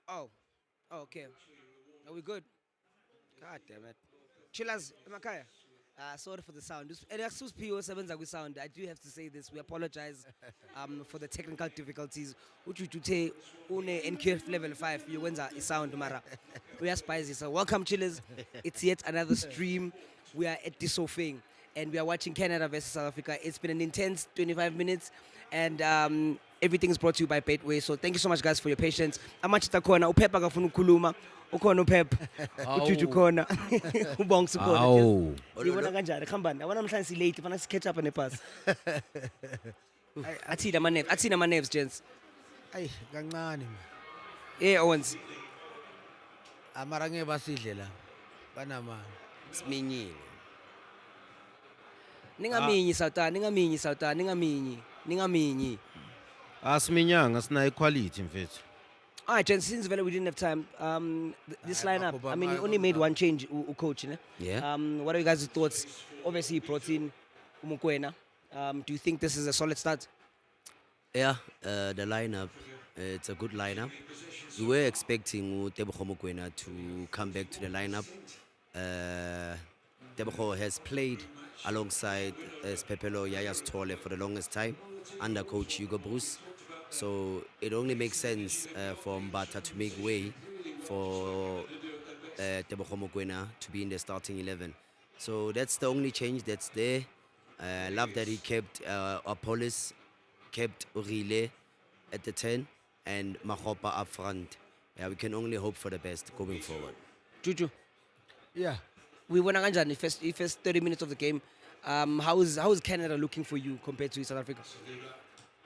Oh, okay. Are we good? God damn it. Chillers, Makaya. Sorry for the sound. And excuse PO sevenza with sound. I do have to say this. We apologize for the technical difficulties. Which you say une NQF level 5 you wenza sound mara. We are spicy. So welcome chillers. It's yet another stream. We are at the Sofing and we are watching Canada versus South Africa. It's been an intense 25 minutes and everything is brought to you by Betway. So thank you so much guys for your patience. Amachita khona uphepha akafuna ukukhuluma. Ukhona uphepha. Ujuju khona. Ubongs ukhona. Awu. Sibona kanjani khambani yabona namhlanje si late fana si catch up nebus athina ama nerves gents Ay kancane man. Owens Amara ngeke basidle la. Banamani. Siminyile. ningaminyi Southern ningaminyi Asiminyanga sina equality mfethu. Alright gents, since we didn't have time this lineup I mean you only made one change coach ne? Yeah. What are you guys' thoughts? Obviously you brought in Umukwena. Do you think this is a solid start? Yeah, the lineup, it's a good lineup. We were expecting Tebogo Mokoena to come back to the lineup. Tebogo has played alongside Pepelo Yaya's Tole for the longest time under coach Hugo Bruce. So it only makes sense for Mbata to make way for Tebogo Mokoena to be in the starting 11. So that's the only change that's there. I love that he kept Apollos, kept Urile at the 10 and Mahopa up front. Yeah, we can only hope for the best going forward. Juju, Yeah. we won kanjani first 30 minutes of the game. How is Canada looking for you compared to South Africa?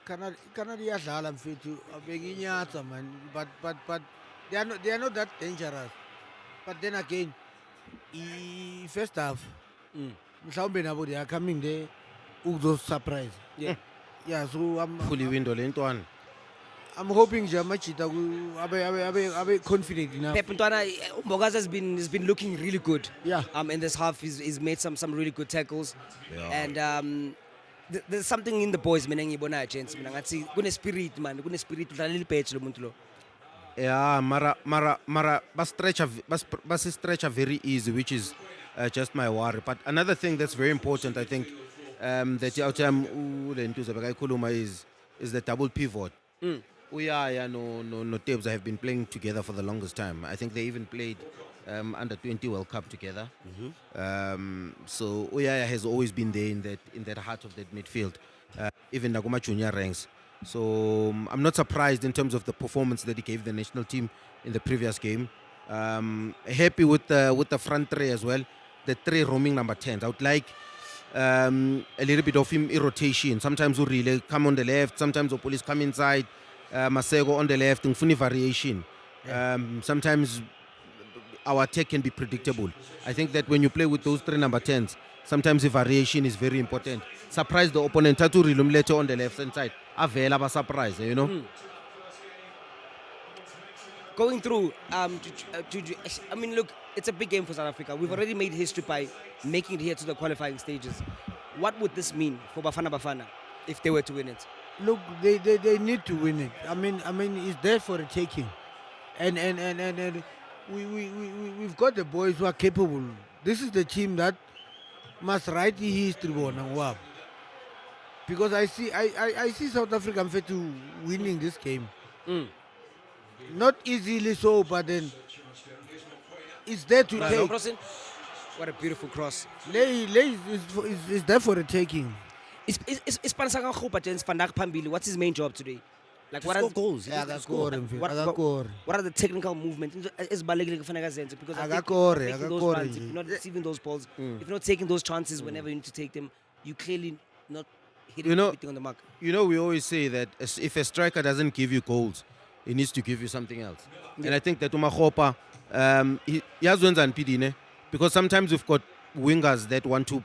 Canada iyadlala mfethu abekinyatsa man but they are not that dangerous. But then again, first half mhlawumbe nabo they are coming there ukuzo surprise. Yeah. Yeah, so Fully window lentwana. I'm hoping Jamachita abe confident enough. Pep Ntwana, Mbogazi has been looking really good. Yeah. In this half, he's made some really good tackles, Yeah. and there's something in the boys. Mina ngibona gents. Mina ngathi kune spirit man, kune spirit udlala lipethe lo muntu lo. Yeah, mara bas stretch very easy, which is just my worry. But another thing that's very important, I think, that is the double pivot. Uyaya no Tebs have been playing together for the longest time. I think they even played under 20 World Cup together. So Uyaya has always been there in that heart of that midfield, even Naguma junior ranks. So I'm not surprised in terms of the performance that he gave the national team in the previous game. Happy with the front three as well, the three roaming number 10s. I would like a little bit of him in rotation. Sometimes we really come on the left, sometimes the police come inside, Masego on the left, and funny variation. Sometimes our attack can be predictable. I think that when you play with those three number 10s, sometimes the variation is very important. Surprise the opponent. Tatu Rilumleto on the left hand side. Avela ba surprise, you know. Going through, I mean, look, it's a big game for South Africa. We've already made history by making it here to the qualifying stages. What would this mean for Bafana if they were to win it? Look, they need to win it. I mean, it's there for the taking, and we've got the boys who are capable. This is the team that must write the history on wow. Because I see South Africa to winning this game. Not easily so, but then it's there to take. What a beautiful cross. Lay is there for the taking. What's his main job today? Like what are Goals. Yeah, what are the technical movements? Because I think if you're not receiving those balls, if you're not taking those chances whenever you need to take them, you clearly not hitting everything on the mark. You know, we always say that if a striker doesn't give you goals, he needs to give you something else. Yeah. And I think that Umahopa, he has wins and PD, because sometimes we've got wingers that want to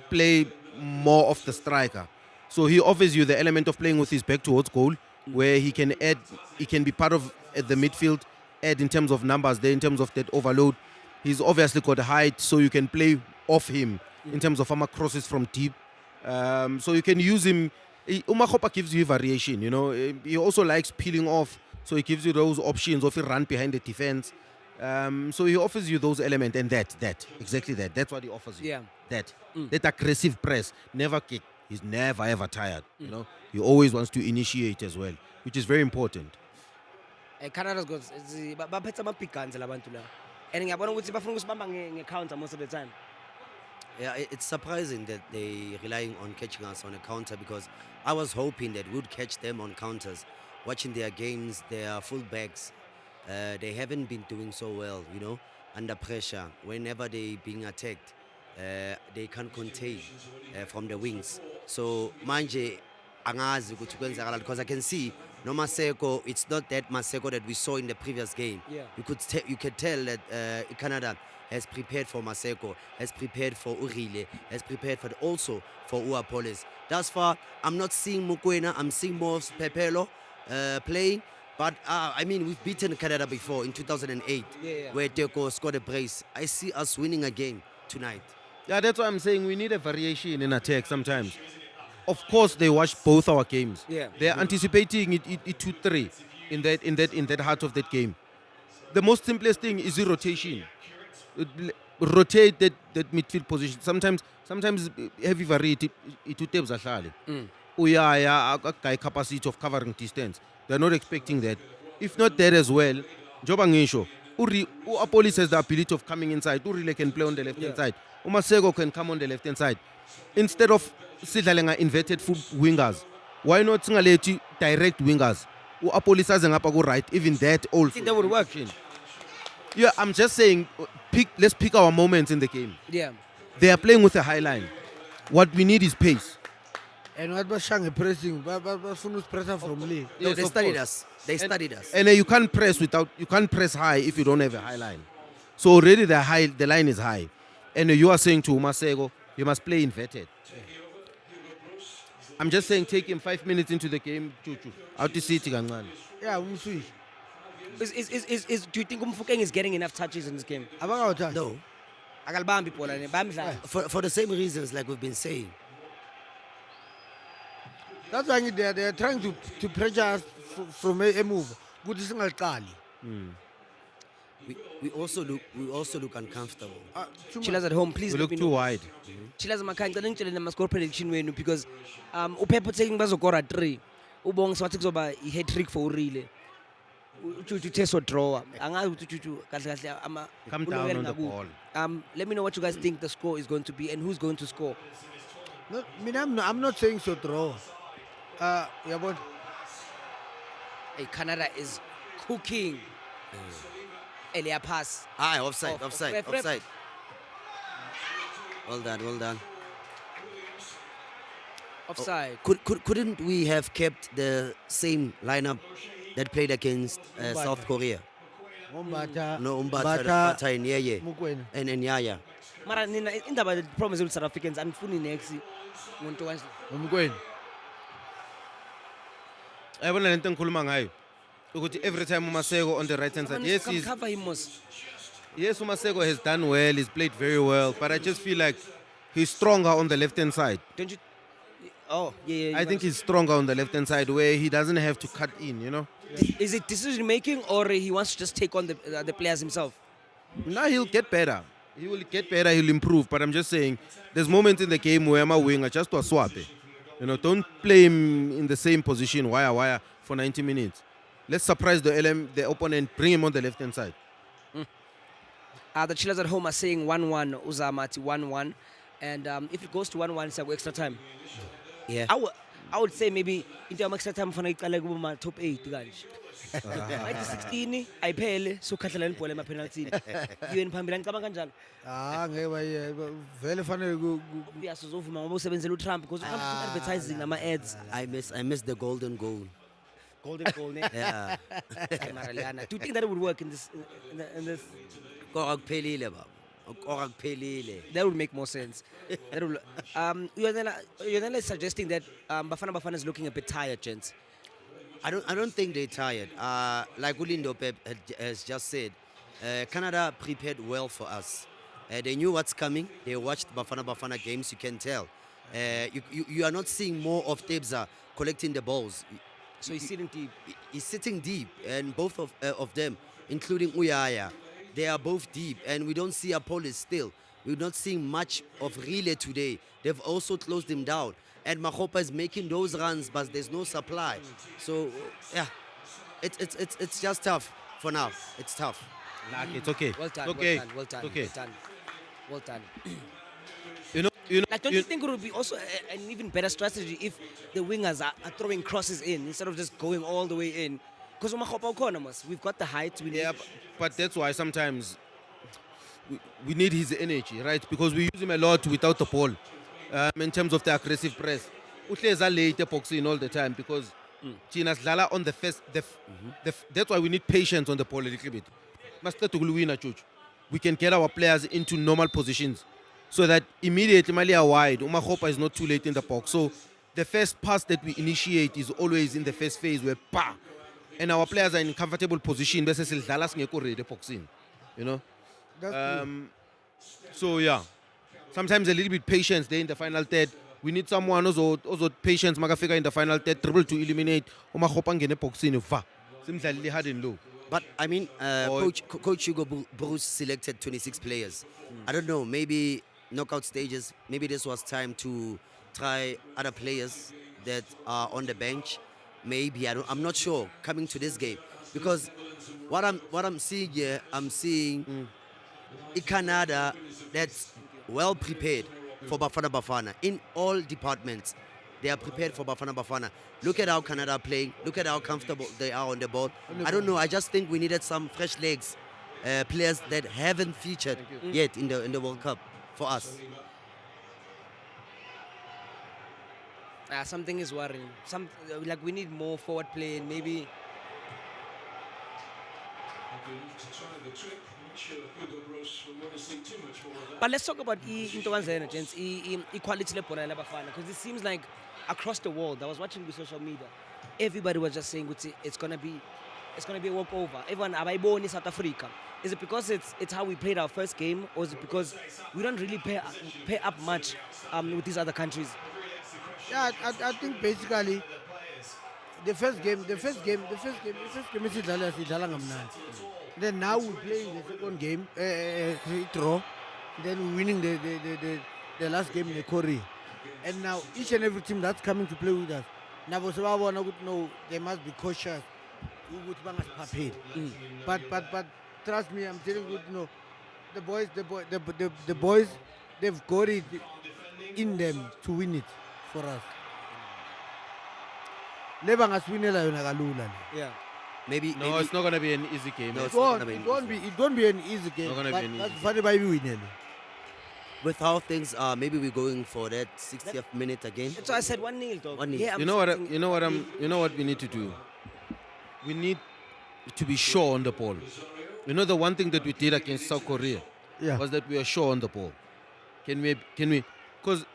play more of the striker. So he offers you the element of playing with his back towards goal, where he can add, he can be part of the midfield, add in terms of numbers there, in terms of that overload. He's obviously got height, so you can play off him in terms of crosses from deep. So you can use him. Umahopa gives you variation, you know. He also likes peeling off So he gives you those options of a run behind the defense. So he offers you those elements, and exactly that. That's what he offers you. Yeah. That aggressive press, never kick. He's never ever tired. You know, he always wants to initiate as well, which is very important. Canada's got baphethe amabhiganza labantu la. And ngiyabona ukuthi bafuna ukusibamba nge-counter most of the time. Yeah, it's surprising that they relying on catching us on a counter, because I was hoping that we would catch them on counters. Watching their games, their fullbacks, they haven't been doing so well, you know, under pressure. Whenever they being attacked, they can't contain from the wings. So manje angazi ukuthi kwenzakala, because I can see no Maseko. It's not that Maseko that we saw in the previous game. Yeah. You could tell that Canada has prepared for Maseko, has prepared for Urile, has prepared also for Uapolis. Thus far, I'm not seeing Mokoena. I'm seeing more of Pepelo playing. But I mean, we've beaten Canada before in 2008, where Teko scored a brace. I see us winning again tonight. Yeah, that's why I'm saying we need a variation in attack sometimes. Of course, they watch both our games. Yeah. They're anticipating it 2-3 in that heart of that game. The most simplest thing is the rotation. Rotate that midfield position. Sometimes heavy variety it tapes ahlale. Uyaya a capacity of covering distance. They're not expecting that. If not that as well, Joba ngisho, Apolis has the ability of coming inside. Urile can play on the left hand side. Umasego can come on the left hand side. Instead of sidlalenga inverted full wingers, why not singalethi direct wingers? Apolis ngapha ku right, even that also. I think that would work. Yeah, I'm just saying, let's pick our moments in the game. Yeah. They are playing with a high line. What we need is pace. And what was Shang pressing? Bafuna pressure from Lee. No, Yes, they of studied course. us. They studied us. And you can't press high if you don't have a high line. So already the line is high. And you are saying to Umasego, you must play inverted. I'm just saying, take him 5 minutes into the game, out to city kancane. Yeah, umswish. Do you think Mfukeng is getting enough touches in this game? Abangawuthandi. No, Akalibambi ibhola ne bamdlala. for the same reasons like we've been saying. That's why they are trying to pressure us from a move. Good single We also look uncomfortable. Chillers at home, please We let look me too know. wide. Chillers makhaya ngicela ngitshele nama-score prediction wenu, because uPepo taking bazokora 3. Ubonge swathi kuzoba i-hat trick for Urile. Uchuchu teso draw. Angazi ukuthi uchuchu kahle kahle ama Come down ulungele on the ngakuphi. ball. Let me know what you guys think the score is going to be and who's going to score. No, I'm not saying so draw. But Hey, Canada is cooking. Elia pass. Offside. Ref. Well done. Offside. Couldn't we have kept the same lineup that played against South Korea? Umbata. No, Bata and Yeye Mokoena. and Yaya. Mara nina indaba the problem with South Africans anifuni next umuntu kanje. Mokoena. Ayabona lento engikhuluma ngayo ukuthi every time Umasego on the right hand side, yes, Come cover him most. yes, Umasego has done well, he's played very well, but I just feel like he's stronger on the left hand side. Don't you? Oh, yeah. I think he's stronger on the left hand side where he doesn't have to cut in, you know. Is it decision making or he wants to just take on the players himself? Now he'll get better. He will get better, he'll improve, but I'm just saying there's moments in the game where my winger just to swap it. You know, don't play him in the same position, wire for 90 minutes. Let's surprise the opponent, bring him on the left hand side. The Chillers at home are saying 1-1, Uzamati 1-1. And if it goes to 1-1, it's like extra time. Yeah. I would say maybe into extra time for my top 8 guys. Right 16 ayiphele sokhathala ibhola emapenalty. Yini phambili ngicabanga kanjalo. Ngeke vele fanele Uyasuzovuma ngoba usebenzela uTrump because uTrump advertising nama ads. I miss the golden goal. Golden goal ne. Yeah. Maraliana. Do you think that would work in this Korakuphelile baba. Korakuphelile. That would make more sense. That would, you're suggesting that Bafana is looking a bit tired, gents. I don't think they're tired. Like Ulindo Pep has just said, Canada prepared well for us. They knew what's coming. They watched Bafana games. You can tell. You are not seeing more of Tebza collecting the balls. So he's sitting deep. He's sitting deep, and both of them, including Uyaya, they are both deep, and we don't see Apollo still. We're not seeing much of Relay today. They've also closed him down, and Mahopa is making those runs, but there's no supply. So yeah, it's just tough for now. It's tough. Like, it's okay. Well done, Okay. well done, Okay. well done, well done. You know. Like, don't you think it would be also an even better strategy if the wingers are throwing crosses in instead of just going all the way in? Because we've got the height. We need. Yeah, but that's why sometimes we need his energy, right? Because we use him a lot without the ball in terms of the aggressive press. Uhleza late boxing all the time because China's Lala on the first. That's why we need patience on the ball a little bit. We can get our players into normal positions so that immediately Malia wide, Umahopa is not too late in the box. So the first pass that we initiate is always in the first phase where pa, and our players are in comfortable position. You know. That's true. So yeah, sometimes a little bit patience there in the final third. We need someone also patience. Magafika in the final third, dribble to eliminate. Umahopa ngene boxing va. Simdlalile hard and low. But I mean, Coach Hugo Bruce selected 26 players. I don't know, maybe knockout stages, maybe this was time to try other players that are on the bench. Maybe, I'm not sure, coming to this game. Because what I'm seeing here, I'm seeing a Canada that's well prepared for Bafana in all departments. They are prepared for Bafana. Look at how Canada are playing. Look at how comfortable they are on the ball. I don't know. I just think we needed some fresh legs, players that haven't featured yet in the World Cup for us. Something is worrying. Like we need more forward play and maybe. But let's talk about equality because it seems like across the world, I was watching the social media, everybody was just saying it's gonna be a walkover. Everyone abayiboni in South Africa. Is it because it's how we played our first game, or is it because we don't really pay up much with these other countries? Yeah, I think basically the first game is idlala ngamnandi. Then now we're playing the second game, draw. Then we're winning the last game in the Korea. And now each and every team that's coming to play with us, now no, they must be cautious. But trust me, I'm telling you, the boys, they've got it in them to win it for us. Yeah. Maybe It's not going to be an easy game. No, It won't be an easy game. Not gonna be an But easy funny by winning. with how things are, maybe we're going for that 60th minute again. So I said 1-0 though. 1-0. Yeah, You know what we need to do? We need to be sure on the ball. You know the one thing that we did against South Korea was that we were sure on the ball. Can we? Because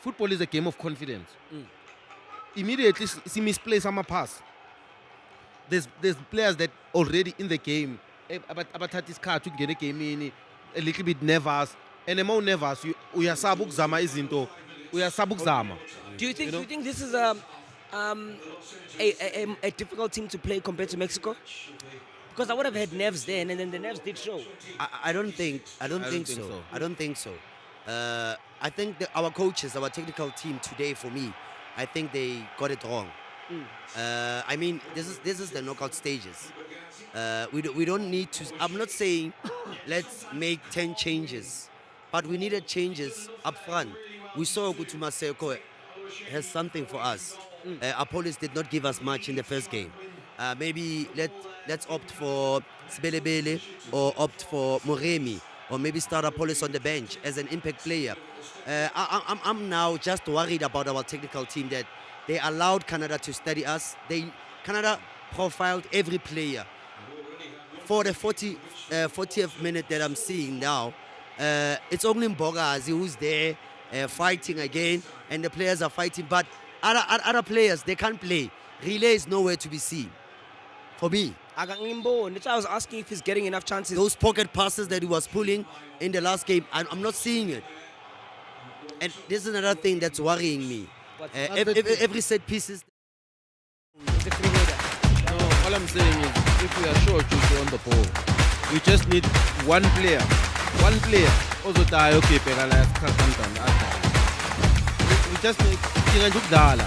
football is a game of confidence. Immediately, see misplay some pass. There's players that already in the game, about this car to get a game in a little bit nervous, and the more nervous, we are sabuk zama izinto, we are sabuk zama. Do you think this is a difficult team to play compared to Mexico? Because I would have had nerves there, and then the nerves did show. I don't think so. I don't think so. I think our coaches, our technical team today, for me, I think they got it wrong. I mean, this is the knockout stages. We don't need to. I'm not saying let's make 10 changes, but we needed changes up front. We saw Gutuma Seko has something for us. Apollos did not give us much in the first game. Maybe let's opt for Sibelebele or opt for Moremi, or maybe start Apollos on the bench as an impact player. I'm now just worried about our technical team that they allowed Canada to study us. Canada profiled every player. For the 40th minute that I'm seeing now, it's only Mbogazi who's there fighting again, and the players are fighting. But other players, they can't play. Relay is nowhere to be seen. For me, That's why I was asking if he's getting enough chances. those pocket passes that he was pulling in the last game, I'm not seeing it. And this is another thing that's worrying me. But Every set pieces It's a free header. No, all I'm saying is, if we are short you on the ball, we just need one player. One player. Also die, okay, we just need you understand?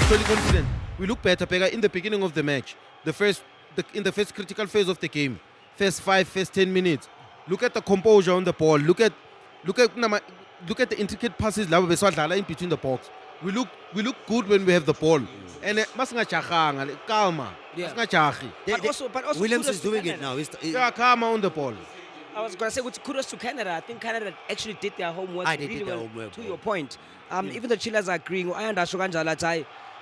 Totally confident. We look better in the beginning of the match. In the first critical phase of the game. First 10 minutes. Look at the composure on the ball. Look at the intricate passes in between the box. We look good when we have the ball. And calma. Yeah. They- But also Williams kudos is to doing it Canada. now. Yeah, calma on the ball. I was going to say kudos to Canada. I think Canada actually did their homework They really did their well. homework, To bro. your point, even the Chileans are agreeing. I understand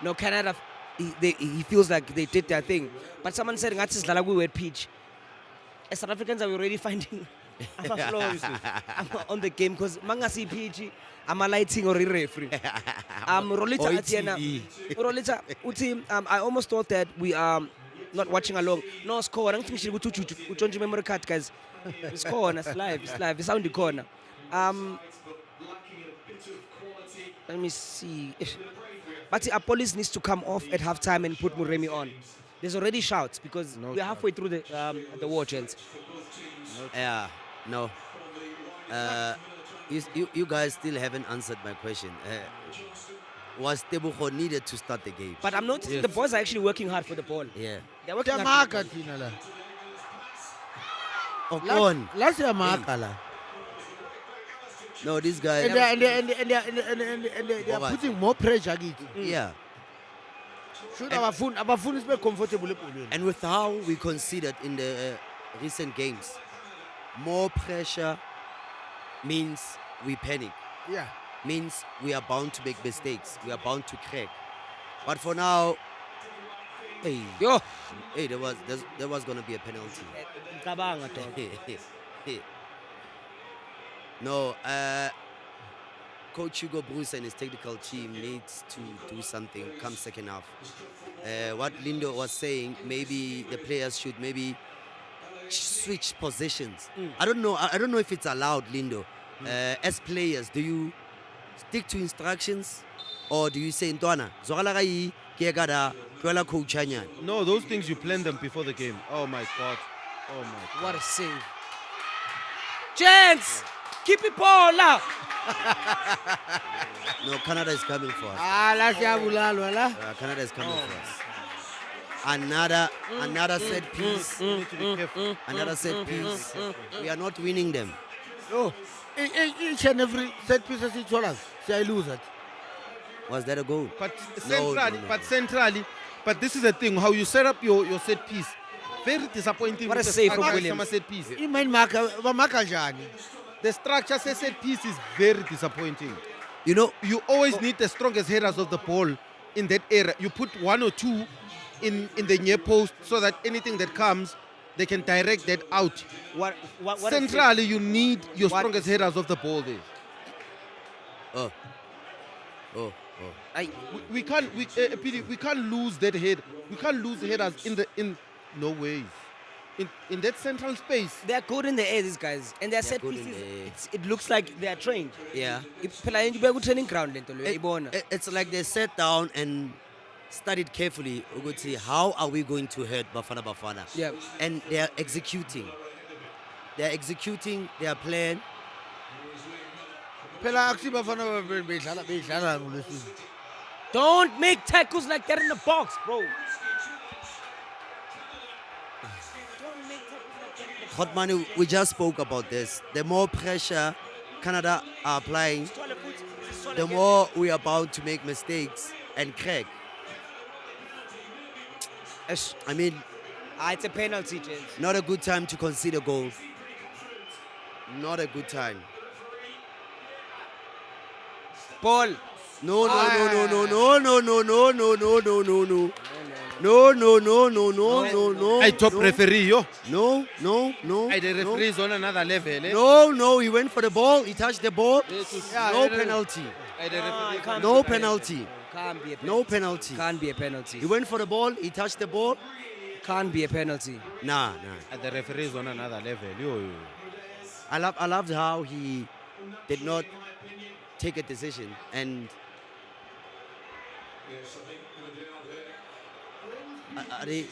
no, Canada, he feels like they did their thing. But someone said, we were pitch. As South Africans are already finding our flaws on the game because mangasi pitch, I'm a lighting or a referee. Rolita Atiena. Rolita, I almost thought that we are not watching along. No score. I don't think she would change memory card, guys. It's corner, it's live, it's on the corner. Let me see. But Apollos needs to come off at halftime and put Muremi on. There's already shouts because we're halfway through the war chants. Yeah, no. You guys still haven't answered my question. Was Tebucho needed to start the game? But I'm noticing the boys are actually working hard for the ball. Yeah. They're working hard. For the ball. Siyamaka thina la. Ocon. La siyamaka la. No, this guy. And they are Alright. putting more pressure kithi. Yeah. Should abafuni sibe comfortable ebholweni. And with how we conceded in the recent games, more pressure means we panic. Yeah. Means we are bound to make mistakes. We are bound to crack. But for now, hey, Yo. there was gonna be a penalty. Ngicabanga, dog. No, Coach Hugo Bruce and his technical team needs to do something come second half. What Lindo was saying, maybe the players should maybe switch positions. I don't know. I don't know if it's allowed, Lindo. As players, do you stick to instructions or do you say Ntwana, Zogala gai ke kada kwela coach hanyane? No, those things you plan them before the game. Oh my God. Oh my God. What a save. Chance! Keep it ball up. No, Canada is coming for us. La siyabulalwa la. Canada is coming for us. Another set piece. You need to be careful. Another set piece. We are not winning them. Oh, each and every set piece sithola siyayilose that. Was that a goal? But No, centrally, but this is the thing, how you set up your set piece. Very disappointing. What a with the save from structure Williams. of set piece. Imani bamaka njani? The structure set piece is very disappointing. You know, You always need the strongest headers of the ball in that area. You put one or two in the near post so that anything that comes, they can direct that out. What a save. Centrally, you need your What- strongest headers of the ball there. oh. Aye. We can't lose that head. We can't lose headers in no way. In that central space. They're good in the air, these guys. And their They're set good in pieces, the air. it looks like they are trained. Yeah. Phela yena kubuya ku-training ground lento leyo, uyayibona. It's like they sat down and studied carefully ukuthi how are we going to hurt Bafana. Yeah. And they are executing. They are executing their plan. Phela akusibafana bedlala ngolwesibili. Don't make tackles like that in the box, bro. Hotmani, we just spoke about this. The more pressure Canada are applying, the more we are bound to make mistakes and crack. Yes. I mean, It's a penalty, James. not a good time to concede a goal. Not a good time. Ball. No. No. I top referee, yo. No. I the referee is on another level. Eh? No, he went for the ball, he touched the ball. Yeah, No penalty. I the referee. Can't No be a penalty. Can't be a penalty. No penalty. Can't be a penalty. He went for the ball, he touched the ball. Can't be a penalty. Nah. The referee is on another level. Yo. I loved how he did not take a decision and Are they?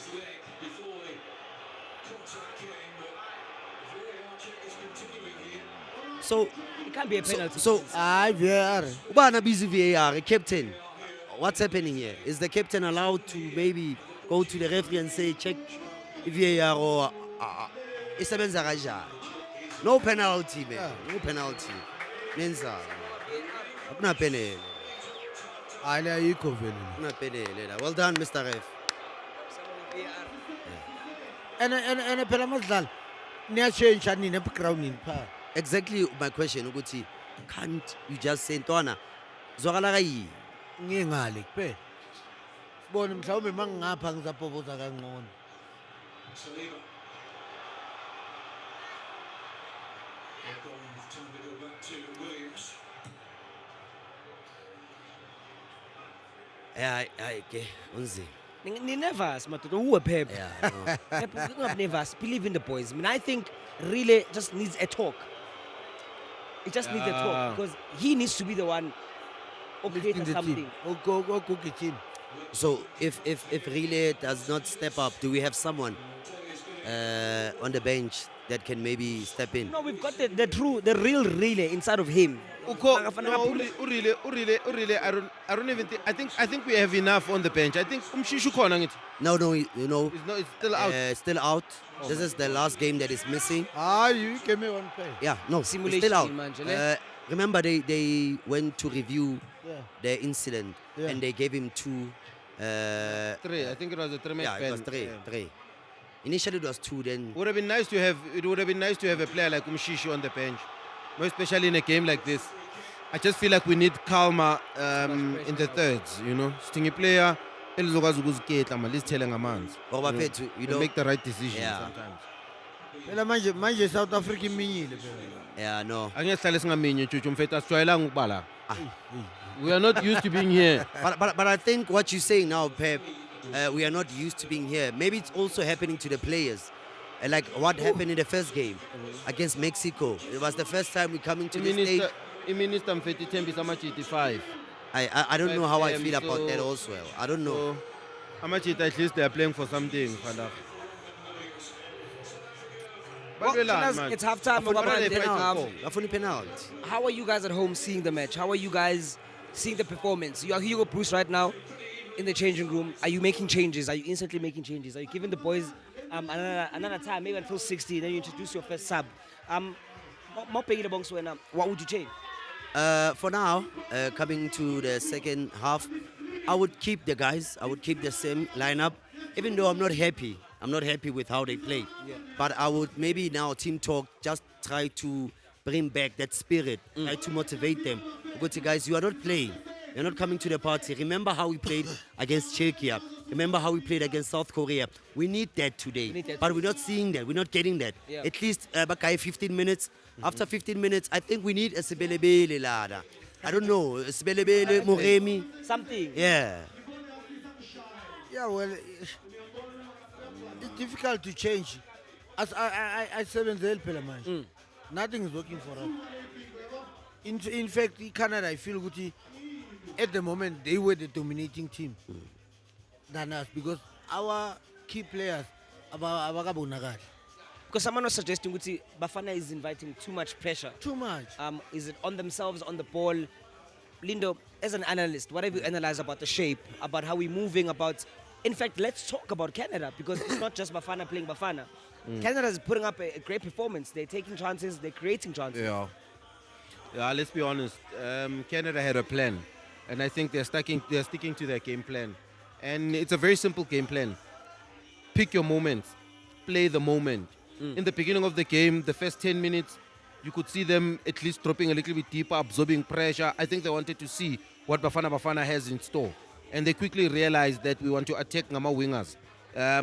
So, It can't be a penalty. so Aye, VAR. Ubana busy VAR, captain. What's happening here? Is the captain allowed to maybe go to the referee and say check VAR or isebenza kanjani? No penalty, man. No penalty. Nenza. Akuna penalty. Aye, ayikho vele. Akuna penalty. Well done, Mr. Ref. And phela mazidlala niya-change nini egroundini phaa. Exactly my question, Uguti. Can't you just say Ntwana? Zwakala kayi. Ngingale kuphela. Sibone mhlawumbe uma ngingapha ngizaphoboza kangcono. Yeah, okay. Unzi. Ni nervous, madoda. Who Pep? Yeah, no. Pep, not nervous. Believe in the boys. I mean, I think really just needs a talk. It just needs a talk because he needs to be the one okay for something. Okuke team. So if Relay does not step up, do we have someone on the bench that can maybe step in? No, we've got the real relay inside of him. Really, I don't even think. I think we have enough on the bench. I think Umshishu khona ngithi. No, you know, It's still out. still out. This is the last game that is missing. You gave me one play. Yeah, no, Simulation still out. manje, ne? Remember, they went to review Yeah. the incident Yeah. and they gave him 2. 3. I think it was a 3-match Yeah, it was ban. 3. Initially, it was 2. Then Would have been nice to have. It would have been nice to have a player like Umshishu on the bench, more especially in a game like this. I just feel like we need calmer in the thirds. You know, stingy player. Elizokwazi ukuziketla manje izithele ngamanzi. Ngoba You know, phethu, you and know, make the right decision Yeah. sometimes. Phela manje South Africa iminyile phela. yeah, no. Angeke sihlale singaminye Juju mfethu asijwayelanga ukuba la. We are not used to being here. But I think what you're saying now, Pep, we are not used to being here. Maybe it's also happening to the players. Like what happened in the first game against Mexico. It was the first time we're coming to this stage. Minister mfethu Thembisa amachiti 5. I don't know how I 5 feel about so- that also. I don't know. So amachiti at least they are playing for something. Vandag. Well, fellas, it's halftime. Afuni penalty. How are you guys at home seeing the match? How are you guys seeing the performance? You are Hugo Bruce right now in the changing room. Are you making changes? Are you instantly making changes? Are you giving the boys another time, maybe until 60, then you introduce your first sub? What would you change? For now, coming to the second half, I would keep the guys. I would keep the same lineup, even though I'm not happy. I'm not happy with how they play. Yeah. But I would maybe now team talk just try to bring back that spirit, try to motivate them. Because guys, you are not playing. You're not coming to the party. Remember how we played against Czechia. Remember how we played against South Korea. We need that today. need that But we're not seeing that. We're not getting that. Yeah. At least Bakai 15 minutes. After 15 minutes, I think we need a Sebelebele Lada. I don't know. Sebelebele, Moremi. Something. Yeah. Yeah, well, it's difficult to change. As I seven phela manje. Nothing is working for us. In fact, in Canada, I feel good. At the moment, they were the dominating team than us because our key players abakabonakali. Because someone was suggesting that Bafana is inviting too much pressure. Too much. Is it on themselves, on the ball? Lindo, as an analyst, what have you analyzed about the shape, about how we're moving, about... In fact, let's talk about Canada, because it's not just Bafana playing Bafana. Canada is putting up a great performance. They're taking chances, they're creating chances. Yeah, let's be honest. Canada had a plan, and I think they're sticking to their game plan. And it's a very simple game plan. Pick your moments, play the moment. In the beginning of the game, the first 10 minutes, you could see them at least dropping a little bit deeper, absorbing pressure. I think they wanted to see what Bafana has in store. And they quickly realized that we want to attack Ngama wingers.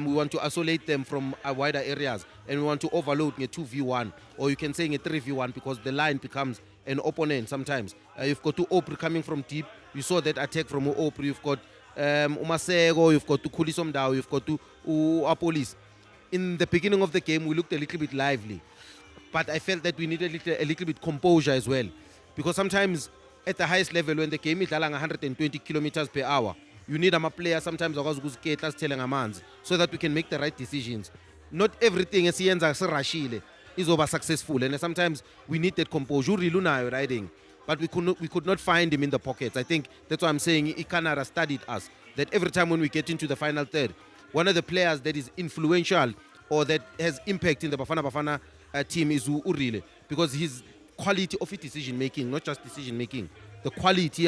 We want to isolate them from wider areas. And we want to overload a 2v1, or you can say a 3v1, because the line becomes an opponent sometimes. You've got two Opri coming from deep. You saw that attack from Opri. You've got Umasego, you've got to Kulisomdao, you've got to Apolis. In the beginning of the game, we looked a little bit lively. But I felt that we needed a little bit composure as well. Because sometimes at the highest level, when the game is 120 kilometers per hour, You need a player sometimes so that we can make the right decisions. Not everything is over successful, and sometimes we need that composure. Riding, but we could not find him in the pockets. I think that's why I'm saying Ikanara studied us. That every time when we get into the final third, one of the players that is influential or that has impact in the Bafana team is Urile, because his quality of his decision making, not just decision making, the quality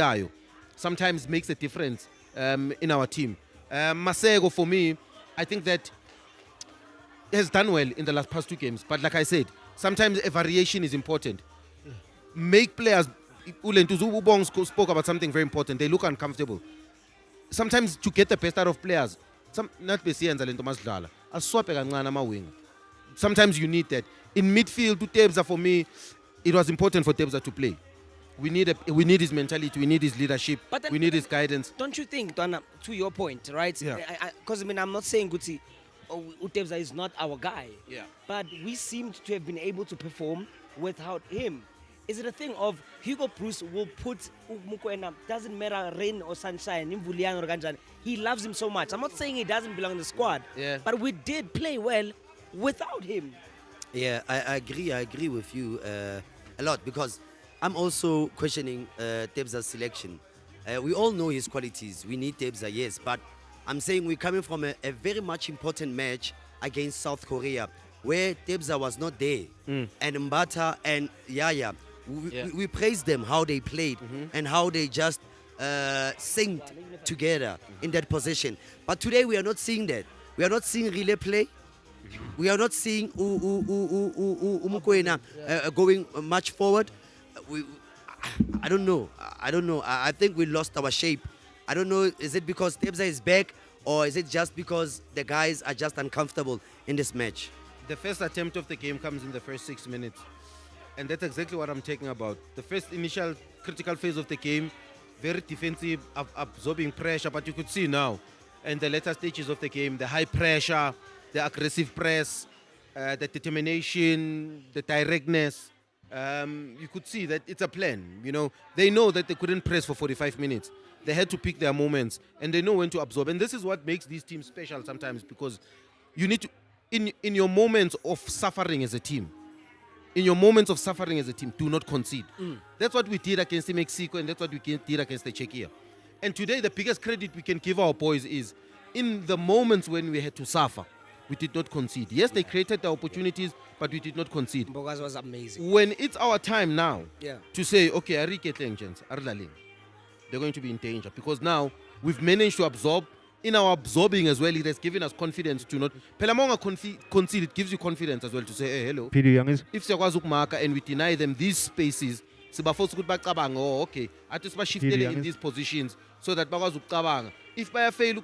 sometimes makes a difference in our team. Masego, for me, I think that has done well in the past 2 games, but like I said, sometimes a variation is important. Make players, Ulentuzu Ubong spoke about something very important. They look uncomfortable. Sometimes to get the best out of players, sometimes you need that. In midfield, to Tebza, for me, it was important for Tebza to play. We need his mentality, we need his leadership, we need his guidance. Don't you think, Donna, to your point, right? Yeah. Because I'm not saying Guti Utebza is not our guy. Yeah. But we seemed to have been able to perform without him. Is it a thing of Hugo Bruce will put Mukwena, doesn't matter rain or sunshine, Mbuyane or Ganjani, he loves him so much. I'm not saying he doesn't belong in the squad, but we did play well without him. Yeah, I agree with you a lot, because I'm also questioning Tebza's selection. We all know his qualities. We need Tebza, yes, but I'm saying we're coming from a very much important match against South Korea, where Tebza was not there. And Mbata and Yaya, we praised them, how they played and how they just synced together in that position. But today we are not seeing that. We are not seeing relay play. We are not seeing Umukwena going much forward. I don't know. I think we lost our shape. I don't know, is it because Tebza is back, or is it just because the guys are just uncomfortable in this match? The first attempt of the game comes in the first 6 minutes. And that's exactly what I'm talking about. The first initial critical phase of the game, very defensive, absorbing pressure, but you could see now, in the later stages of the game, the high pressure, the aggressive press, the determination, the directness. You could see that it's a plan. You know, they know that they couldn't press for 45 minutes. They had to pick their moments, and they know when to absorb. And this is what makes these teams special sometimes, because you need to, in your moments of suffering as a team, do not concede. That's what we did against Mexico, and that's what we did against the Czechia. And today, the biggest credit we can give our boys is, in the moments when we had to suffer, we did not concede. Yes, they created the opportunities, but we did not concede. Bogas was amazing. When it's our time now Yeah. to say, okay, they're going to be in danger, because now we've managed to absorb. In our absorbing as well, it has given us confidence to not. Pelamonga concede, it gives you confidence as well to say, hey, hello. If Siakwazi and we deny them these spaces, okay, at least shifted in these positions so that if they fail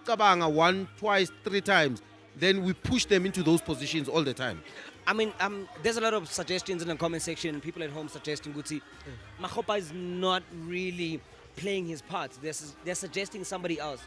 one, twice, 3 times, then we push them into those positions all the time. I mean, there's a lot of suggestions in the comment section. People at home suggesting Guti, Makopa is not really playing his part. They're suggesting somebody else.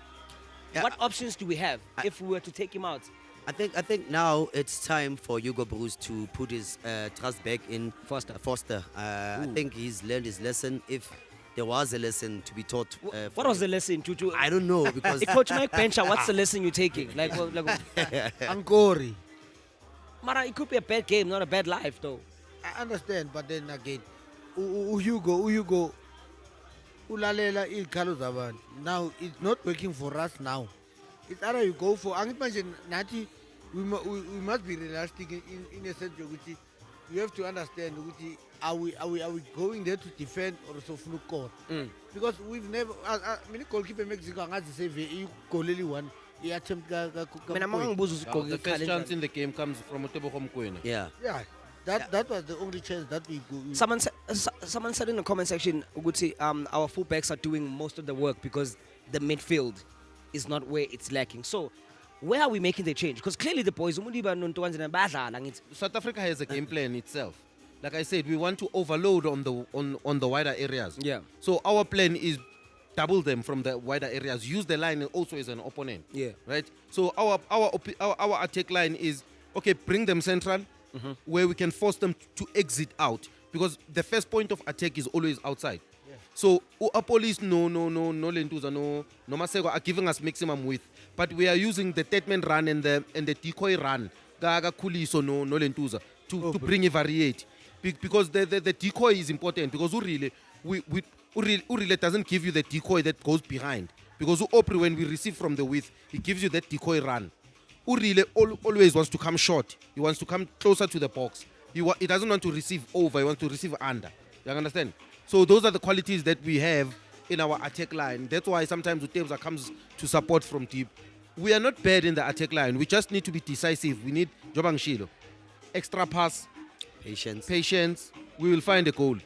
Yeah, what options do we have if we were to take him out? I think now it's time for Hugo Bruce to put his trust back in Foster. I think he's learned his lesson. If there was a lesson to be taught, what was the lesson? I don't know, because Coach Mike Bencha, what's the lesson you're taking? Like Angori. Mara, it could be a bad game, not a bad life, though. I understand, but then again, Hugo, Ulalela il Carlos Zaban. Now it's not working for us now. It's either you go for Nati, we must be realistic in a sense which you have to understand which are we going there to defend or so fluke? Because we've never goalkeeper Mexico has to say goal one. He attempt The first chance in the game comes from Otebo Mkwena. yeah. That was the only chance that we go. Someone said in the comment section, Guti, our fullbacks are doing most of the work because the midfield is not where it's lacking. So, where are we making the change? Because clearly the boys, South Africa has a game plan itself. Like I said, we want to overload on the wider areas. Yeah. So our plan is double them from the wider areas. Use the line also as an opponent. Yeah. Right. So our attack line is okay. Bring them central, where we can force them to exit out, because the first point of attack is always outside. So Police no Lentuza no Masego are giving us maximum width, but we are using the statement run and the decoy run Gaga Kuliso no Lentuza to bring a variate. Because the decoy is important, because Urile doesn't give you the decoy that goes behind. Because when we receive from the width, he gives you that decoy run. Urile always wants to come short. He wants to come closer to the box. He doesn't want to receive over, he wants to receive under. You understand? So those are the qualities that we have in our attack line. That's why sometimes Utebza comes to support from deep. We are not bad in the attack line. We just need to be decisive. We need Jobang Shilo. Extra pass. Patience. We will find a goal.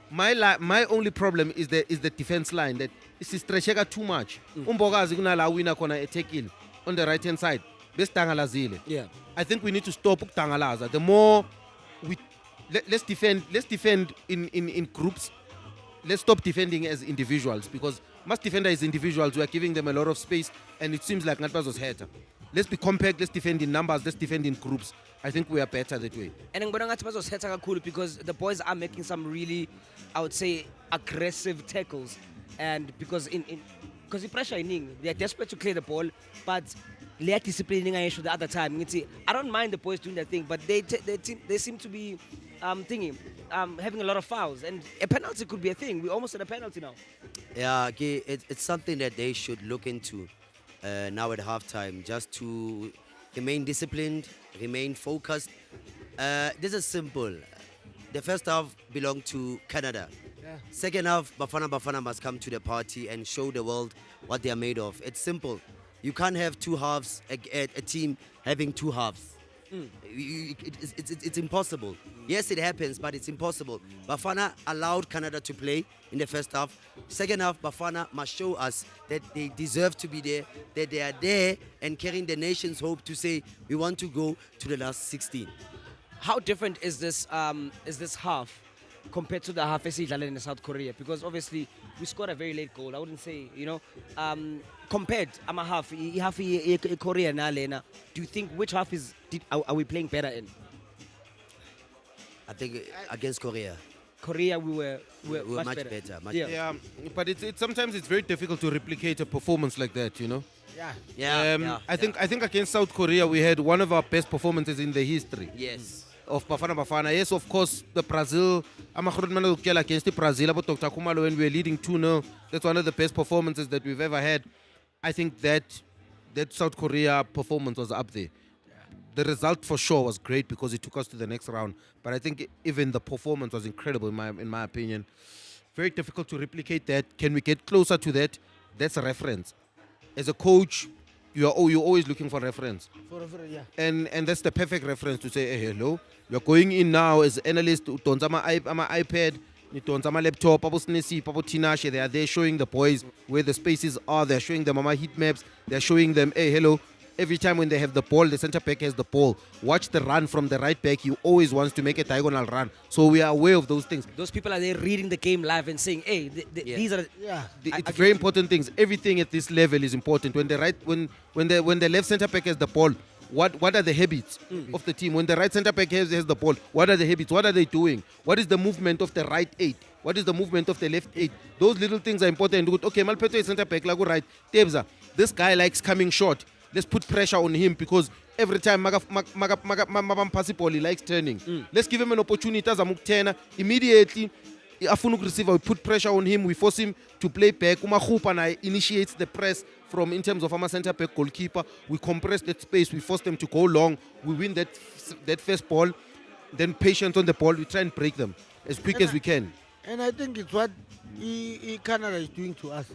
My only problem is the defense line. That is stretchega too much. Umbogazi kunala winner kona attacking on the right hand side. Best tangalazile. Yeah. I think we need to stop tangalaza. The more let's defend in groups. Let's stop defending as individuals, because must defend as individuals. We are giving them a lot of space, and it seems like Natbaz was better. Let's be compact. Let's defend in numbers. Let's defend in groups. I think we are better that way. And I'm going to say cool because the boys are making some really, I would say, aggressive tackles, and because because the pressure they are desperate to clear the ball, but they are disciplining the other time. I don't mind the boys doing their thing, but they seem to be having a lot of fouls, and a penalty could be a thing. We almost had a penalty now. Yeah, it's something that they should look into now at halftime, just to remain disciplined, remain focused. This is simple. The first half belonged to Canada. Yeah. Second half, Bafana must come to the party and show the world what they are made of. It's simple. You can't have two halves, a team having two halves. It's impossible. Yes, it happens, but it's impossible. Bafana allowed Canada to play in the first half. Second half, Bafana must show us that they deserve to be there, that they are there and carrying the nation's hope to say we want to go to the last 16. How different is this half compared to the half in South Korea? Because obviously we scored a very late goal. I wouldn't say, compared, I'm a half Korea now. Do you think which half are we playing better in? I think against Korea. Korea, we were much better. Yeah, but sometimes it's very difficult to replicate a performance like that, Yeah. I think against South Korea we had one of our best performances in the history. Yes. Of Bafana. Yes, of course, the Brazil, against the Brazil, when we were leading 2-0, that's one of the best performances that we've ever had. I think that South Korea performance was up there. The result for sure was great because it took us to the next round. But I think even the performance was incredible in my opinion. Very difficult to replicate that. Can we get closer to that? That's a reference. As a coach, you're always looking for reference. Yeah. And that's the perfect reference to say, hey, hello, you're going in now as analyst, don't my iPad, don't my laptop, they are there showing the boys where the spaces are, they're showing them my heat maps, they're showing them, hey, hello. Every time when they have the ball, the center back has the ball. Watch the run from the right back. He always wants to make a diagonal run. So we are aware of those things. Those people are there reading the game live and saying, hey, these are... Yeah. It's very important things. Everything at this level is important. When the left center back has the ball, what are the habits of the team? When the right center back has the ball, what are the habits? What are they doing? What is the movement of the right 8? What is the movement of the left 8? Those little things are important. Okay, Malpeto is center back, like right. Tebza, this guy likes coming short. Let's put pressure on him because every time he likes turning. Let's give him an opportunity as a immediately. We put pressure on him. We force him to play back. Initiates the press from in terms of our center back goalkeeper. We compress that space. We force them to go long. We win that first ball. Then patience on the ball. We try and break them as quick as we can. And I think it's what Canada is doing to us.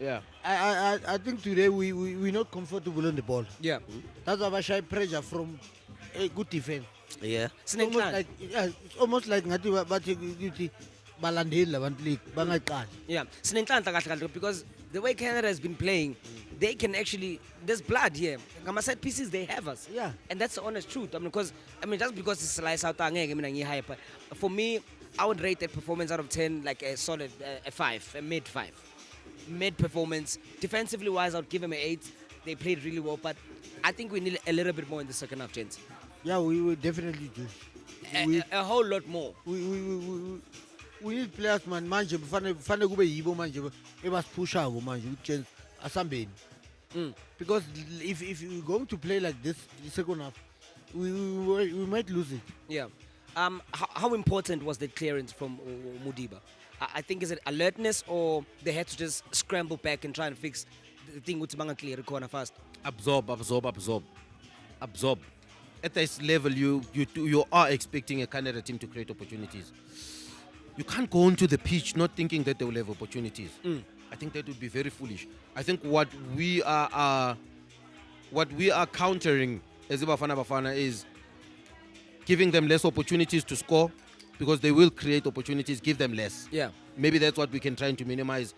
Yeah. I think today we're not comfortable on the ball. Yeah. That's why shy pressure from a good defense. Yeah. It's almost like Yeah, because the way Canada has been playing, they can actually, there's blood here. Gama set pieces, they have us. Yeah. And that's the honest truth. Just because it's slice out, but for me, I would rate that performance out of 10 like a solid a 5, a mid 5. Mid performance. Defensively wise, I would give them an 8. They played really well, but I think we need a little bit more in the second half, gents. Yeah, we will definitely do. A whole lot more. we need players man manje kufane kube yibo manje ebasipushako manje ukuthi asambeni. Because if we're going to play like this the second half, we might lose it. Yeah. How important was the clearance from Mudiba? I think is it alertness or they had to just scramble back and try and fix the thing with Manga clear corner fast? Absorb. At this level, you are expecting a Canada team to create opportunities. You can't go onto the pitch not thinking that they will have opportunities. I think that would be very foolish. I think what we are countering as Bafana is giving them less opportunities to score, because they will create opportunities. Give them less. Yeah. Maybe that's what we can try to minimize.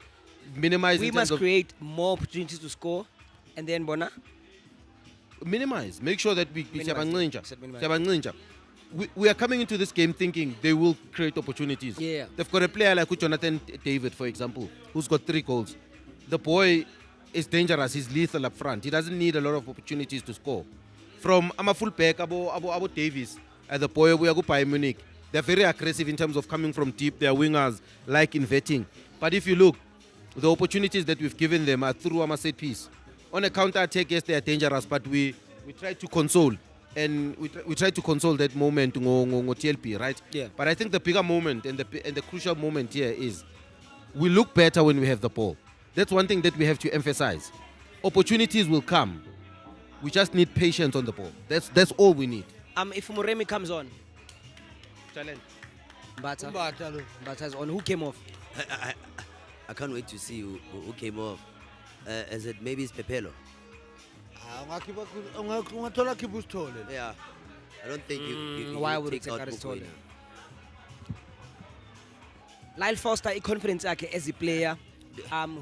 We must create more opportunities to score, and then Bona. Minimize. Make sure that we Minimize. we are coming into this game thinking they will create opportunities. Yeah. They've got a player like Jonathan David, for example, who's got 3 goals. The boy is dangerous. He's lethal up front. He doesn't need a lot of opportunities to score. From a fullback, Abo Davis, the boy we are go by Munich. They're very aggressive in terms of coming from deep. Their wingers like inverting. But if you look, the opportunities that we've given them are through a set piece. On a counter attack, yes, they are dangerous, but we try to console. And we try to console that moment on TLP, right? Yeah. But I think the bigger moment and the crucial moment here is we look better when we have the ball. That's one thing that we have to emphasize. Opportunities will come. We just need patience on the ball. That's all we need. If Muremi comes on, Challenge. Mbata is on. Who came off? I can't wait to see who came off. Is it maybe it's Pepelo? Ungathola khipha usithole. Yeah. I don't think you why you would take it out take Mpumelelo. Lyle Foster, a confidence as a player